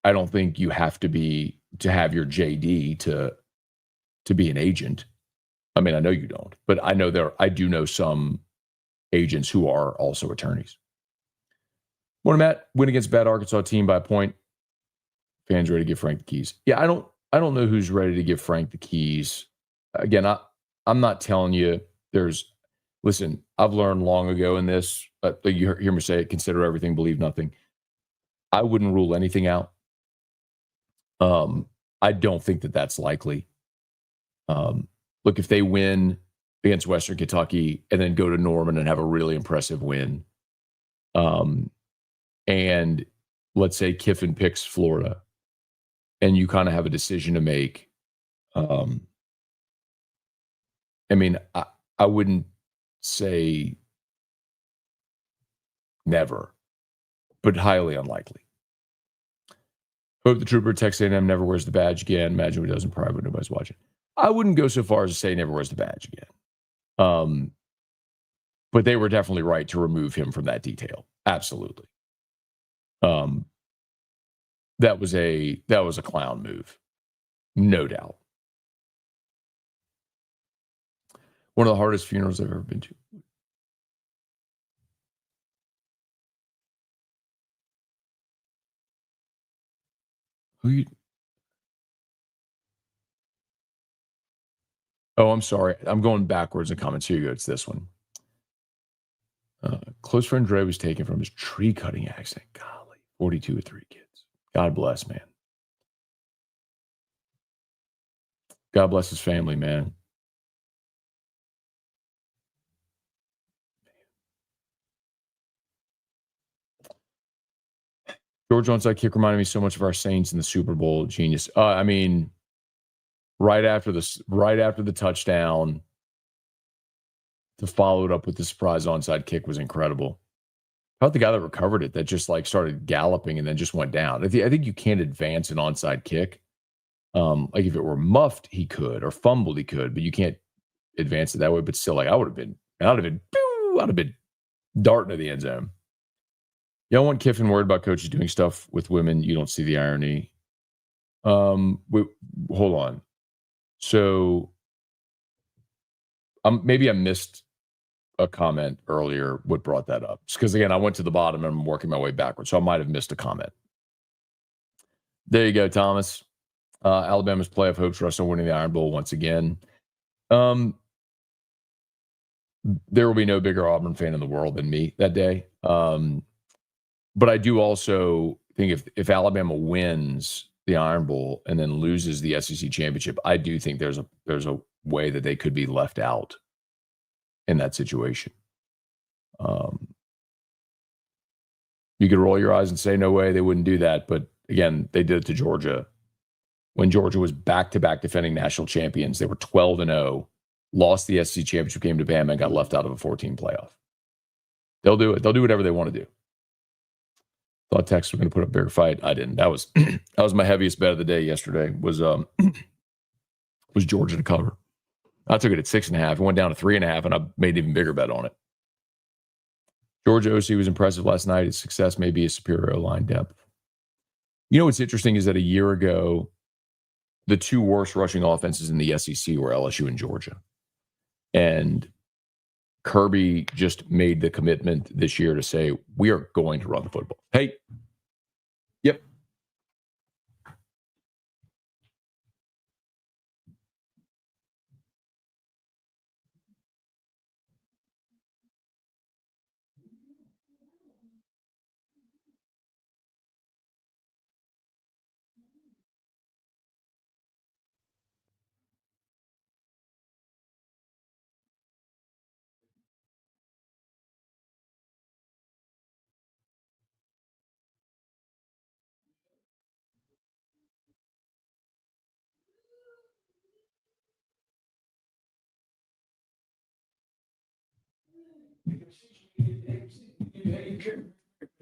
I don't think you have to have your JD to be an agent. I mean, I know you don't, but I do know some agents who are also attorneys. Morning, Matt. Win against bad Arkansas team by a point. Fans ready to give Frank the keys. Yeah, I don't know who's ready to give Frank the keys. Again, I'm not telling you listen, I've learned long ago in this, you hear me say it, consider everything, believe nothing. I wouldn't rule anything out. I don't think that that's likely. Look, if they win against Western Kentucky and then go to Norman and have a really impressive win, and let's say Kiffin picks Florida, and you kind of have a decision to make, I mean, I wouldn't say never, but highly unlikely. Hope the Trooper Texas A&M never wears the badge again. Imagine what he does in private. Nobody's watching. I wouldn't go so far as to say he never wears the badge again. But they were definitely right to remove him from that detail. Absolutely. That was a clown move. No doubt. One of the hardest funerals I've ever been to. Who you? Oh, I'm sorry. I'm going backwards in comments. Here you go. It's this one. Close friend Dre was taken from his tree cutting accident. Golly, 42 with 3 kids. God bless, man. God bless his family, man. George onside kick reminded me so much of our Saints in the Super Bowl. Genius. I mean, right after the touchdown, to follow it up with the surprise onside kick was incredible. How about the guy that recovered it that just like started galloping and then just went down? I think you can't advance an onside kick. Like if it were muffed, he could, or fumbled, he could, but you can't advance it that way. But still, like I'd have been darting to the end zone. You don't want Kiffin worried about coaches doing stuff with women. You don't see the irony. Hold on. So maybe I missed a comment earlier. What brought that up? Because again, I went to the bottom and I'm working my way backwards. So I might have missed a comment. There you go, Thomas. Alabama's playoff hopes rest on winning the Iron Bowl once again. There will be no bigger Auburn fan in the world than me that day. But I do also think if Alabama wins the Iron Bowl and then loses the SEC championship, I do think there's a way that they could be left out in that situation. You could roll your eyes and say, no way, they wouldn't do that. But again, they did it to Georgia. When Georgia was back-to-back defending national champions, they were 12-0, lost the SEC championship game to Bama, and got left out of a 14 playoff. They'll do it. They'll do whatever they want to do. Thought Texas were going to put up a bigger fight. I didn't. That was my heaviest bet of the day yesterday. Was Georgia to cover. I took it at 6.5. It went down to 3.5, and I made an even bigger bet on it. Georgia OC was impressive last night. His success may be a superior line depth. You know what's interesting is that a year ago, the two worst rushing offenses in the SEC were LSU and Georgia. And Kirby just made the commitment this year to say, we are going to run the football. Hey. Yep.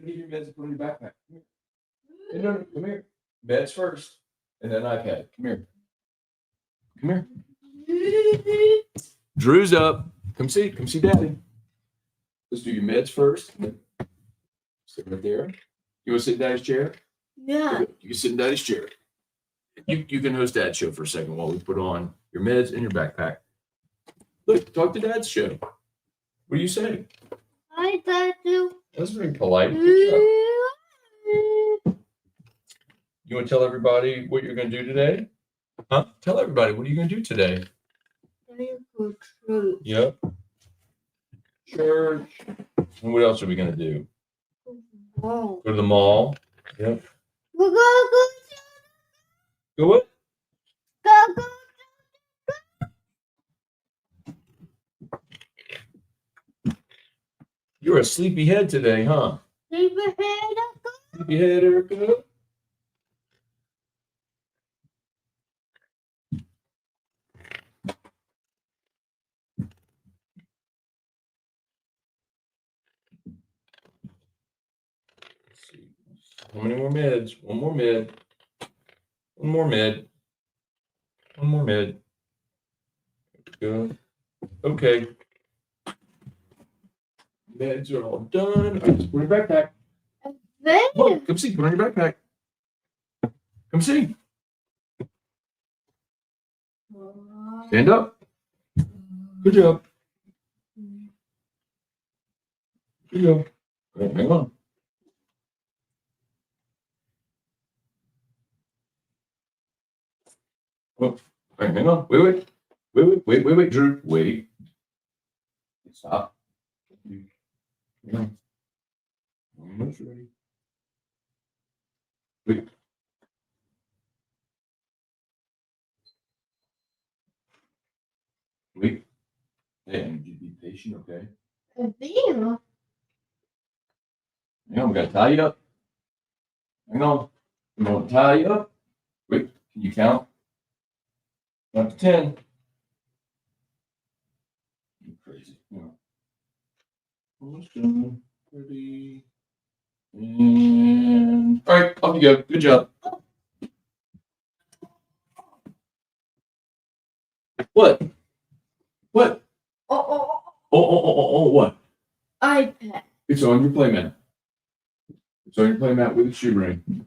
Your meds, put in your backpack. No, come here. Meds first, and then iPad. Come here. Come here. Drew's up. Come see Daddy. Let's do your meds first. Sit right there. You want to sit in Daddy's chair? Yeah. You can sit in Daddy's chair. You can host Dad's show for a second while we put on your meds and your backpack. Look, talk to Dad's show. What do you say? Hi, Daddy. That's very polite. Good job. You want to tell everybody what you're going to do today? Huh? Tell everybody, what are you going to do today? Yep. Church. And what else are we going to do? Go to the mall. Yep. We're gonna go. Go what? Go. You're a sleepyhead today, huh? Sleepyhead, Erica. How many more meds? One more med. One more med. One more med. go. Okay. Meds are all done. All right, just put in your backpack. Come on, come see. Put on your backpack. Come see. Stand up. Good job. Good job. All right, hang on. Oh, all right, hang on. Wait, Drew. Wait. Stop. Hang on. Almost ready. Wait. Wait. Hey, I need you to be patient, okay? Hang on, we gotta tie you up. Hang on. I'm gonna tie you up. Wait, can you count? Up to 10. You're crazy. Hang on. Almost done. Ready. And all right, off you go. Good job. What? What? Oh, what? iPad. It's on your playmat. It's on your playmat with a shoe ring.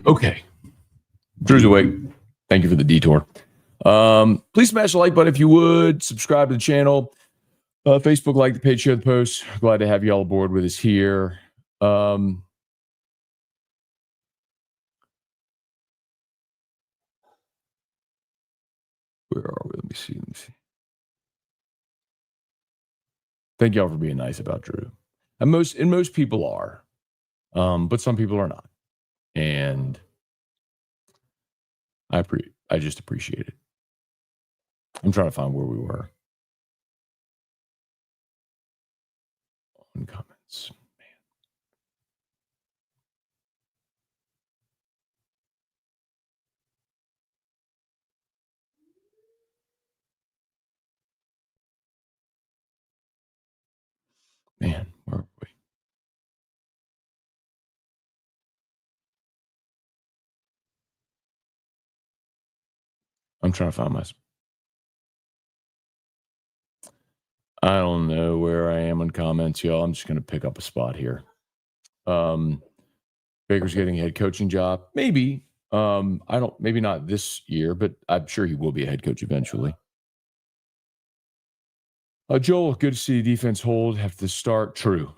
Okay. Drew's awake. Thank you for the detour. Please smash the like button if you would. Subscribe to the channel. Facebook, like the page, share the post. Glad to have you all aboard with us here. Where are we? Let me see. Thank y'all for being nice about Drew. And most people are, but some people are not. And I just appreciate it. I'm trying to find where we were. On comments. Man, where are we? I'm trying to find my. I don't know where I am in comments, y'all. I'm just going to pick up a spot here. Baker's getting a head coaching job. Maybe. Maybe not this year, but I'm sure he will be a head coach eventually. Joel, good to see the defense hold have to start. True.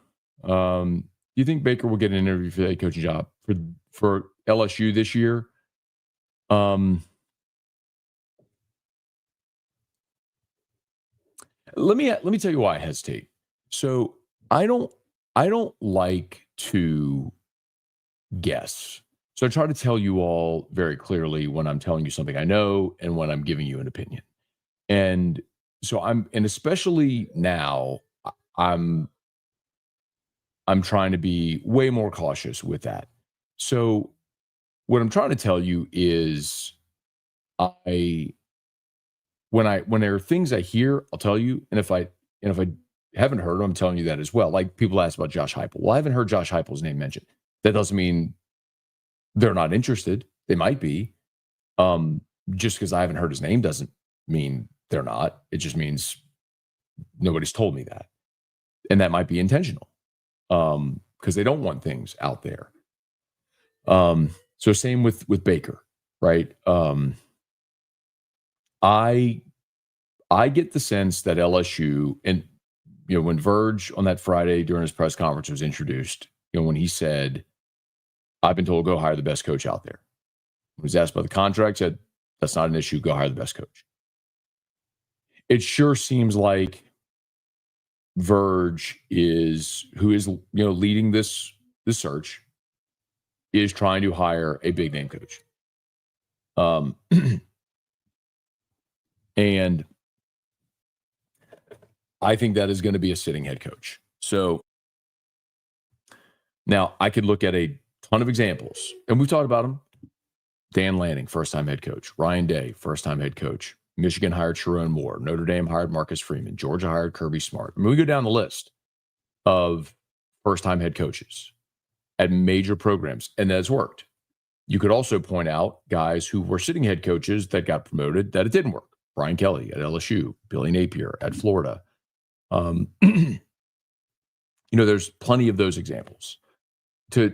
Do you think Baker will get an interview for the head coaching job for LSU this year? Let me tell you why I hesitate. So I don't like to guess. So I try to tell you all very clearly when I'm telling you something I know and when I'm giving you an opinion. And so especially now, I'm trying to be way more cautious with that. So what I'm trying to tell you is when there are things I hear, I'll tell you. And if I haven't heard them, I'm telling you that as well. Like people ask about Josh Heupel. Well, I haven't heard Josh Heupel's name mentioned. That doesn't mean they're not interested. They might be. Just because I haven't heard his name doesn't mean they're not. It just means nobody's told me that. And that might be intentional. Because they don't want things out there. So same with Baker, right? I get the sense that LSU, and when Verge on that Friday during his press conference was introduced, when he said, "I've been told go hire the best coach out there." When he was asked about the contract, said, "That's not an issue. Go hire the best coach." It sure seems like Verge who is leading this search, is trying to hire a big name coach. And I think that is going to be a sitting head coach. So now I could look at a ton of examples, and we've talked about them. Dan Lanning, first-time head coach. Ryan Day, first-time head coach. Michigan hired Sharon Moore. Notre Dame hired Marcus Freeman. Georgia hired Kirby Smart. I mean, we go down the list of first-time head coaches at major programs, and that's worked. You could also point out guys who were sitting head coaches that got promoted that it didn't work. Brian Kelly at LSU, Billy Napier at Florida. There's plenty of those examples to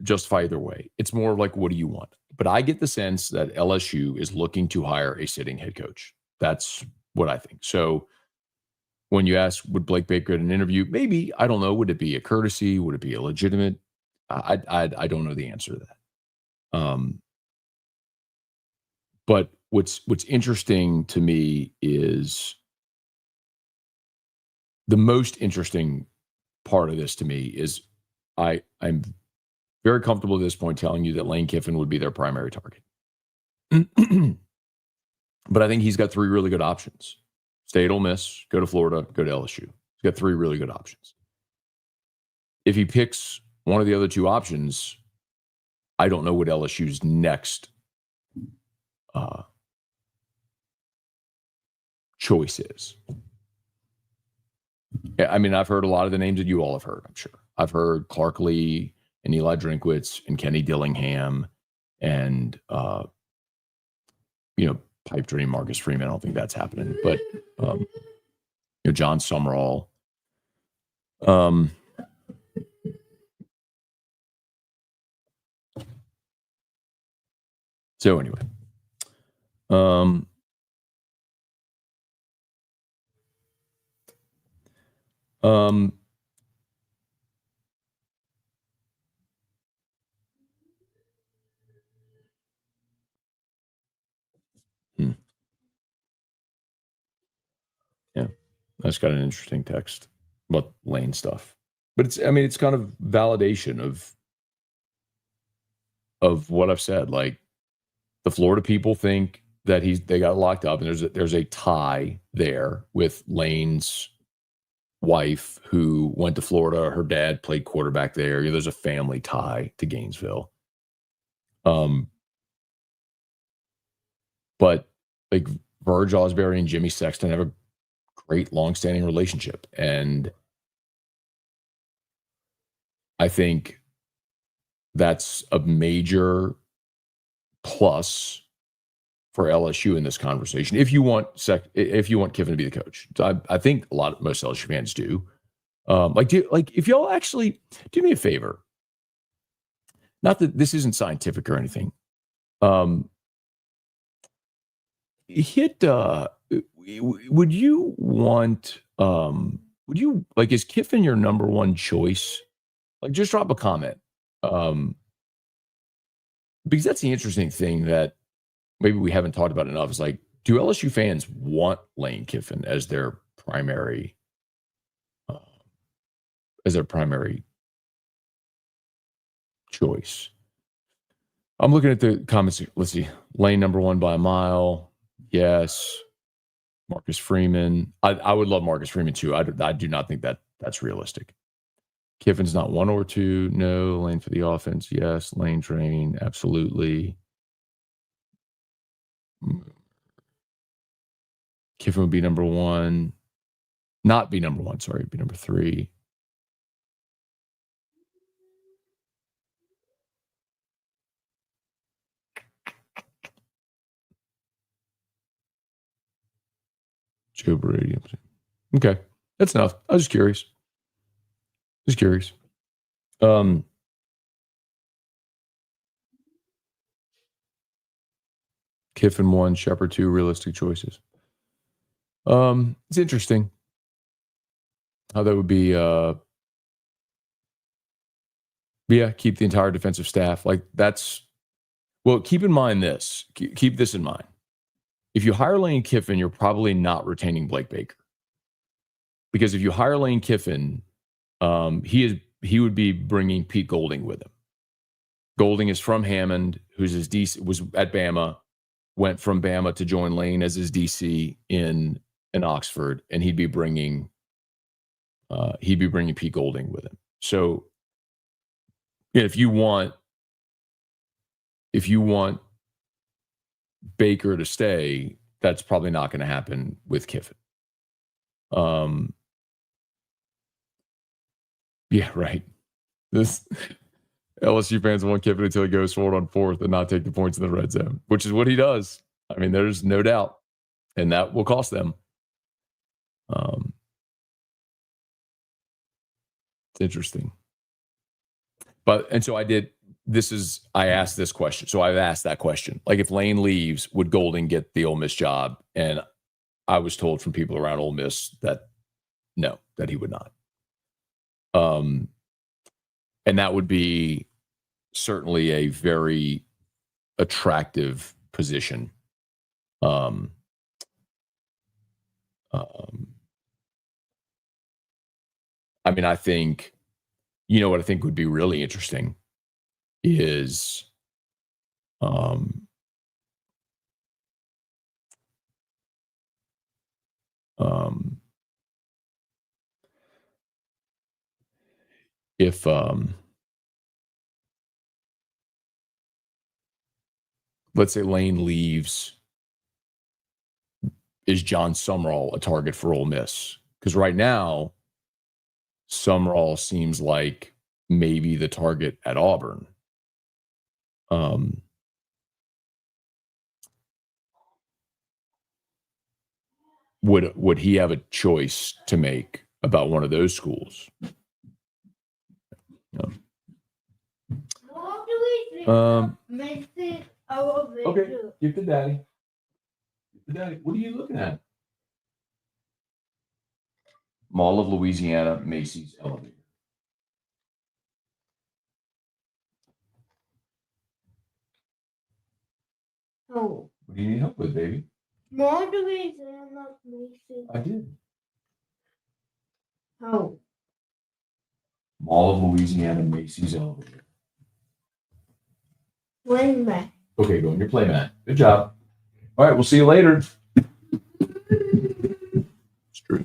justify either way. It's more like, what do you want? But I get the sense that LSU is looking to hire a sitting head coach. That's what I think. So when you ask, would Blake Baker get an interview? Maybe. I don't know. Would it be a courtesy? Would it be a legitimate? I don't know the answer to that. But what's interesting to me is the most interesting part of this to me is I'm very comfortable at this point telling you that Lane Kiffin would be their primary target. But I think he's got three really good options. Stay at Ole Miss, go to Florida, go to LSU. He's got three really good options. If he picks one of the other two options, I don't know what LSU's next choice is. I mean, I've heard a lot of the names that you all have heard, I'm sure. I've heard Clark Lee and Eli Drinkwitz and Kenny Dillingham and, pipe dream Marcus Freeman. I don't think that's happening. But, John Summerall. So anyway. Yeah, that's got an interesting text about Lane stuff. But it's kind of validation of what I've said. Like, the Florida people think that they got locked up, and there's a tie there with Lane's wife who went to Florida. Her dad played quarterback there. There's a family tie to Gainesville. But like Verge Osbury and Jimmy Sexton have a great long-standing relationship, and I think that's a major plus for LSU in this conversation. If you want Kiffin to be the coach, I think most LSU fans do. If y'all actually do me a favor, not that this isn't scientific or anything. Would you is Kiffin your number one choice? Like, just drop a comment. Because that's the interesting thing that maybe we haven't talked about enough is, like, do LSU fans want Lane Kiffin as their primary choice? I'm looking at the comments. Let's see. Lane number one by a mile. Yes. Marcus Freeman. I would love Marcus Freeman too. I do not think that's realistic. Kiffin's not one or two. No. Lane for the offense. Yes. Lane train. Absolutely. Kiffin would be number one. Not be number one. Sorry. Be number three. Joe Brady. Okay. That's enough. I was just curious. Kiffin 1, Shepard 2, realistic choices. It's interesting how that would be. Keep the entire defensive staff. Like, keep in mind this. Keep this in mind. If you hire Lane Kiffin, you're probably not retaining Blake Baker. Because if you hire Lane Kiffin, he would be bringing Pete Golding with him. Golding is from Hammond, who's his DC, was at Bama, went from Bama to join Lane as his DC in Oxford, and he'd be bringing Pete Golding with him. So, if you want Baker to stay, that's probably not going to happen with Kiffin. Yeah, right. LSU fans want Kiffin until he goes forward on fourth and not take the points in the red zone, which is what he does. I mean, there's no doubt, and that will cost them. It's interesting. So I asked this question. So I've asked that question. Like, if Lane leaves, would Golden get the Ole Miss job? And I was told from people around Ole Miss that no, that he would not. And that would be certainly a very attractive position. I mean, I think, what I think would be really interesting is if let's say Lane leaves, is John Sumrall a target for Ole Miss? Because right now, Sumrall seems like maybe the target at Auburn. Would he have a choice to make about one of those schools? Okay, give to Daddy. Daddy, what are you looking at? Mall of Louisiana, Macy's elevator. Oh. What do you need help with, baby? Mall of Louisiana, Macy's. I did. Oh. Mall of Louisiana, Macy's elevator. Playmat. Okay, go on your playmat. Good job. All right, we'll see you later. It's true.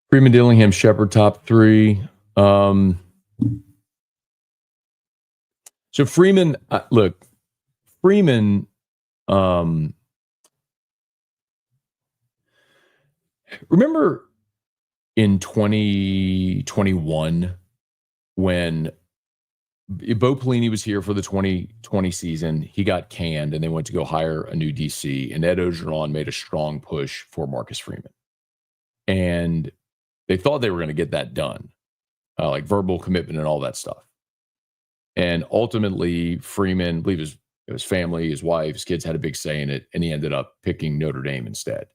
Freeman, Dillingham, Shepard, top three. So Freeman, look, Freeman. Remember in 2021 when Bo Pelini was here for the 2020 season, he got canned and they went to go hire a new DC, and Ed Ogeron made a strong push for Marcus Freeman. And they thought they were going to get that done, like verbal commitment and all that stuff. And ultimately, Freeman, I believe his family, his wife, his kids had a big say in it, and he ended up picking Notre Dame instead.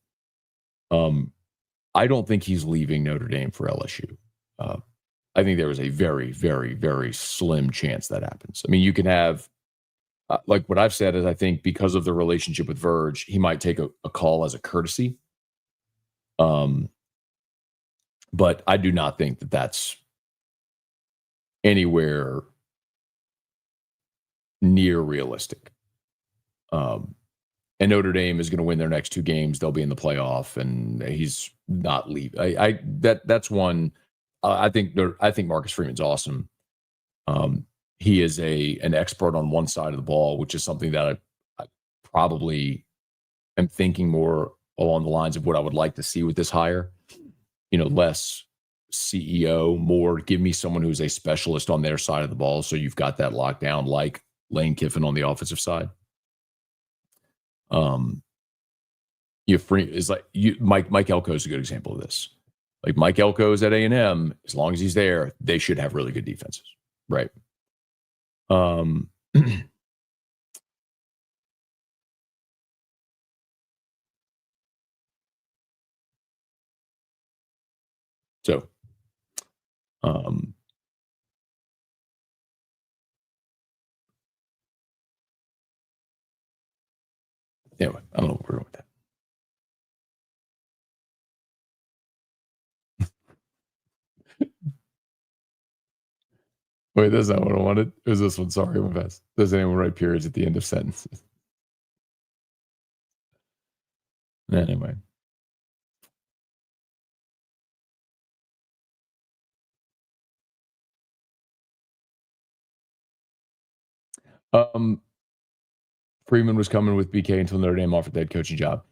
I don't think he's leaving Notre Dame for LSU. I think there is a very, very, very slim chance that happens. I mean, you can have, like what I've said is, I think because of the relationship with Verge, he might take a call as a courtesy. But I do not think that that's anywhere near realistic. And Notre Dame is going to win their next two games. They'll be in the playoff, and he's not leaving. That's one. I think Marcus Freeman's awesome. He is an expert on one side of the ball, which is something that I probably am thinking more along the lines of what I would like to see with this hire. Less CEO, more give me someone who's a specialist on their side of the ball, so you've got that locked down, like Lane Kiffin on the offensive side. Mike Elko is a good example of this. Like Mike Elko is at A&M. As long as he's there, they should have really good defenses, right? So, anyway, I don't know what we're doing with that. Wait, that's not what I wanted. It was this one. Sorry, I'm fast. Does anyone write periods at the end of sentences? Anyway. Freeman was coming with BK until Notre Dame offered the head coaching job.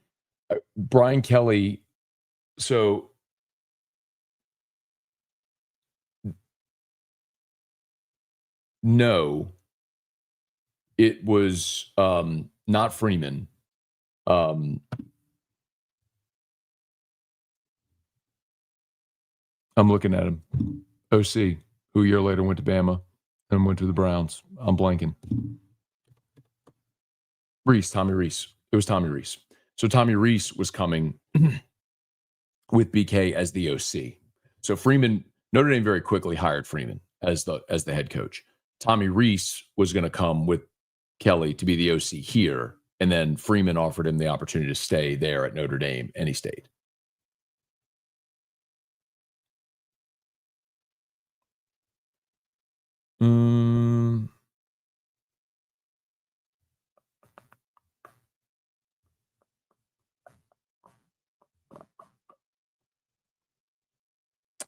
Brian Kelly So no, it was not Freeman. I'm looking at him. OC, who a year later went to Bama and went to the Browns. I'm blanking. Tommy Reese. It was Tommy Reese. So Tommy Reese was coming with BK as the OC. So Freeman, Notre Dame very quickly hired Freeman as the head coach. Tommy Reese was going to come with Kelly to be the OC here, and then Freeman offered him the opportunity to stay there at Notre Dame, and he stayed.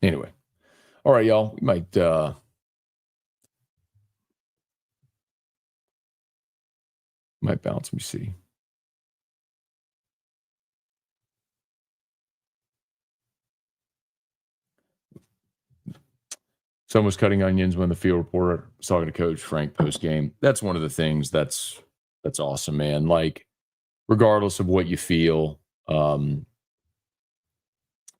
Anyway, all right, y'all. We might bounce. Let me see. Someone was cutting onions when the field reporter was talking to Coach Frank post game. That's one of the things that's awesome, man. Like, regardless of what you feel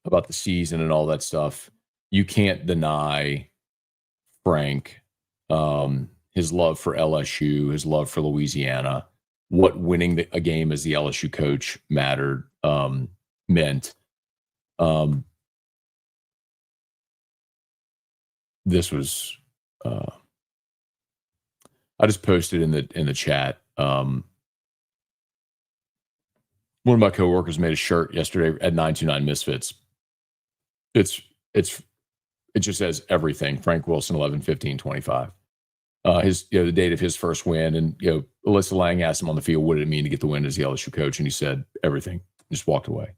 about the season and all that stuff, you can't deny Frank his love for LSU, his love for Louisiana, what winning a game as the LSU coach meant. This was I just posted in the chat. One of my coworkers made a shirt yesterday at 929 Misfits. It just says everything. Frank Wilson, 11-15-25. The date of his first win, and Alyssa Lang asked him on the field, what did it mean to get the win as the LSU coach, and he said everything. Just walked away.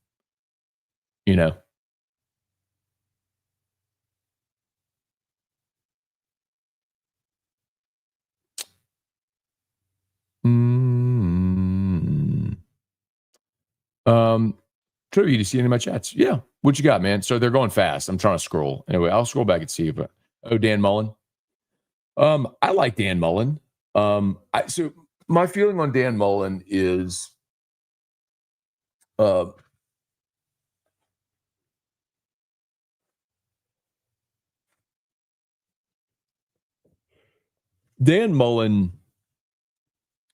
Trivia, you see any of my chats? Yeah. What you got, man? So they're going fast. I'm trying to scroll. Anyway, I'll scroll back and see. But Dan Mullen. I like Dan Mullen. So my feeling on Dan Mullen is Dan Mullen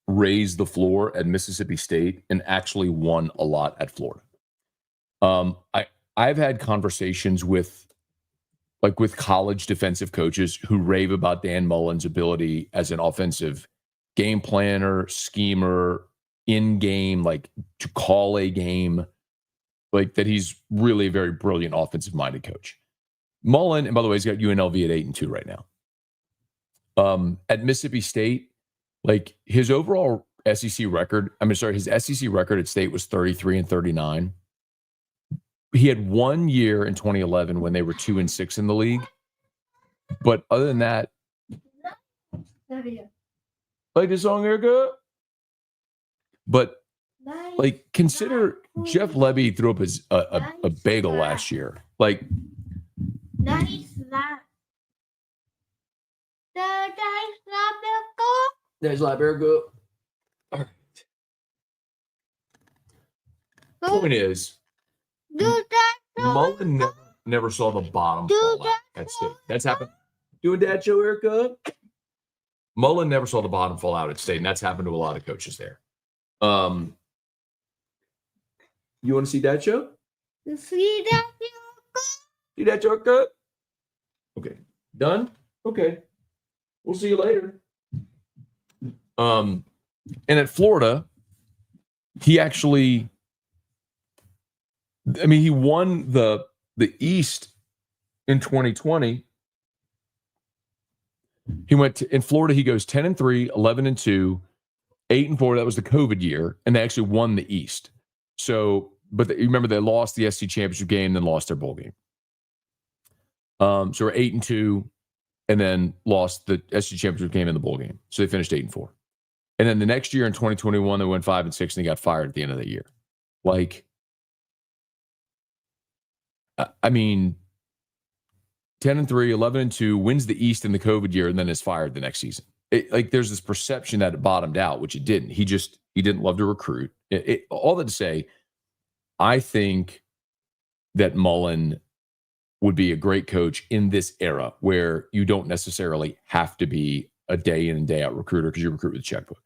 raised the floor at Mississippi State and actually won a lot at Florida. I've had conversations with college defensive coaches who rave about Dan Mullen's ability as an offensive game planner, schemer, in-game, to call a game, that he's really a very brilliant offensive-minded coach. Mullen, and by the way, he's got UNLV at 8-2 right now. At Mississippi State, his overall SEC record, his SEC record at State was 33-39. He had 1 year in 2011 when they were 2-6 in the league. But other than that, like this song, Erica? But consider Jeff Levy threw up a bagel last year. There's Libergo. All right. Point is, Mullen never saw the bottom fall out at State. That's happened. Doing dad show, Erica? Mullen never saw the bottom fall out at State, and that's happened to a lot of coaches there. You want to see dad show? See that show, Erica? Okay. Done? Okay. We'll see you later. And at Florida, he actually, he won the East in 2020. He went in Florida. He goes 10-3, 11-2, 8-4. That was the COVID year, and they actually won the East. So, but you remember they lost the SC championship game, then lost their bowl game. So we're 8-2, and then lost the SC championship game in the bowl game. So they finished 8-4. And then the next year in 2021, they went 5-6, and they got fired at the end of the year. I mean, 10-3, 11-2, wins the East in the COVID year, and then is fired the next season. There's this perception that it bottomed out, which it didn't. He didn't love to recruit. All that to say, I think that Mullen would be a great coach in this era where you don't necessarily have to be a day in and day out recruiter because you recruit with a checkbook.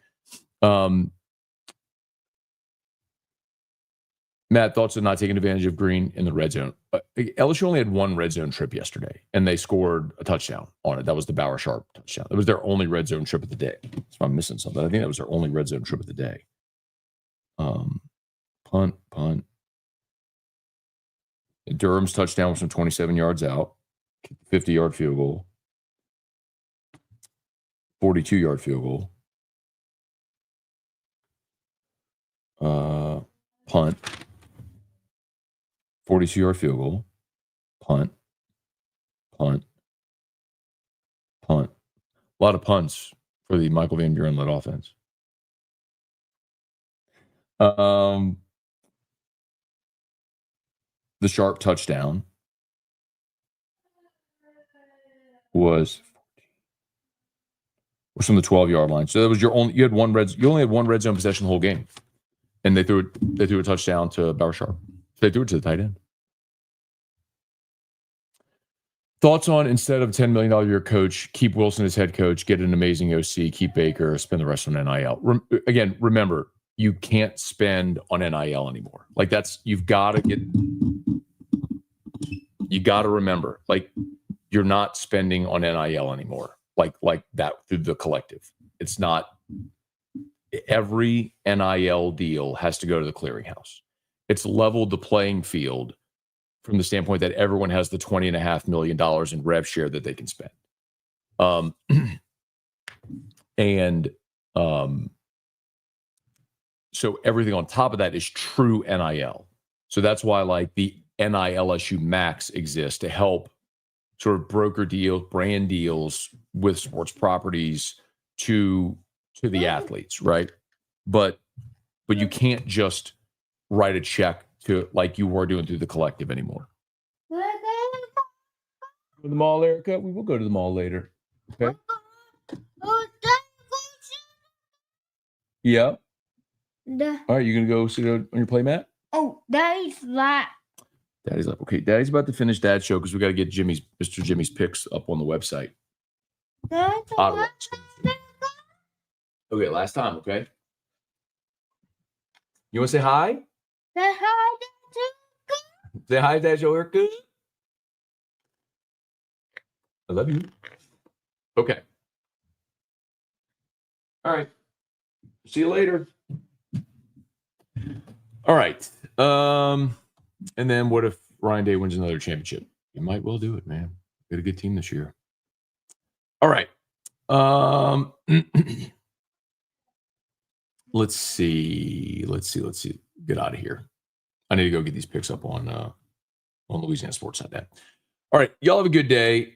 Matt, thoughts on not taking advantage of Green in the red zone? LSU only had one red zone trip yesterday, and they scored a touchdown on it. That was the Bauer Sharp touchdown. It was their only red zone trip of the day. So I'm missing something. I think that was their only red zone trip of the day. Punt. Durham's touchdown was from 27 yards out, 50-yard field goal, 42-yard field goal, punt, 42-yard field goal, punt. A lot of punts for the Michael Van Buren-led offense. The Sharp touchdown was from the 12-yard line. So that was you only had one red zone possession the whole game. And they threw a touchdown to Bauer Sharp. They threw it to the tight end. Thoughts on, instead of $10 million a year coach, keep Wilson as head coach, get an amazing OC, keep Baker, spend the rest on NIL. Again, remember, you can't spend on NIL anymore. You got to remember, you're not spending on NIL anymore. Like that through the collective. It's not. Every NIL deal has to go to the clearinghouse. It's leveled the playing field from the standpoint that everyone has the $20.5 million in rev share that they can spend. So everything on top of that is true NIL. So that's why the NILSU Max exists to help sort of broker deals, brand deals with sports properties to the athletes, right? But you can't just write a check to like you were doing through the collective anymore. Go to the mall, Erica? We will go to the mall later. Okay. Yeah. All right, you gonna go sit on your play mat? Oh, Daddy's lap. Daddy's lap. Okay, Daddy's about to finish Dad's show because we got to get Mr. Jimmy's picks up on the website. Okay, last time, okay? You want to say hi? Say hi, Daddy. Say hi, Dad, Erica. I love you. Okay. All right. See you later. All right. And then what if Ryan Day wins another championship? He might well do it, man. Got a good team this year. All right. Let's see. Get out of here. I need to go get these picks up on Louisiana Sports.net. All right. Y'all have a good day.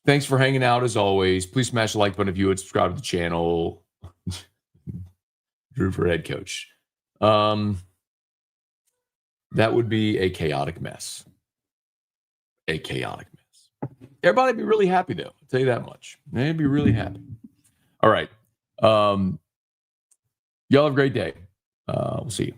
Thanks for hanging out as always. Please smash the like button if you would, subscribe to the channel. Drew for head coach. That would be a chaotic mess. Everybody would be really happy, though. I'll tell you that much. They'd be really happy. All right. Y'all have a great day. We'll see you.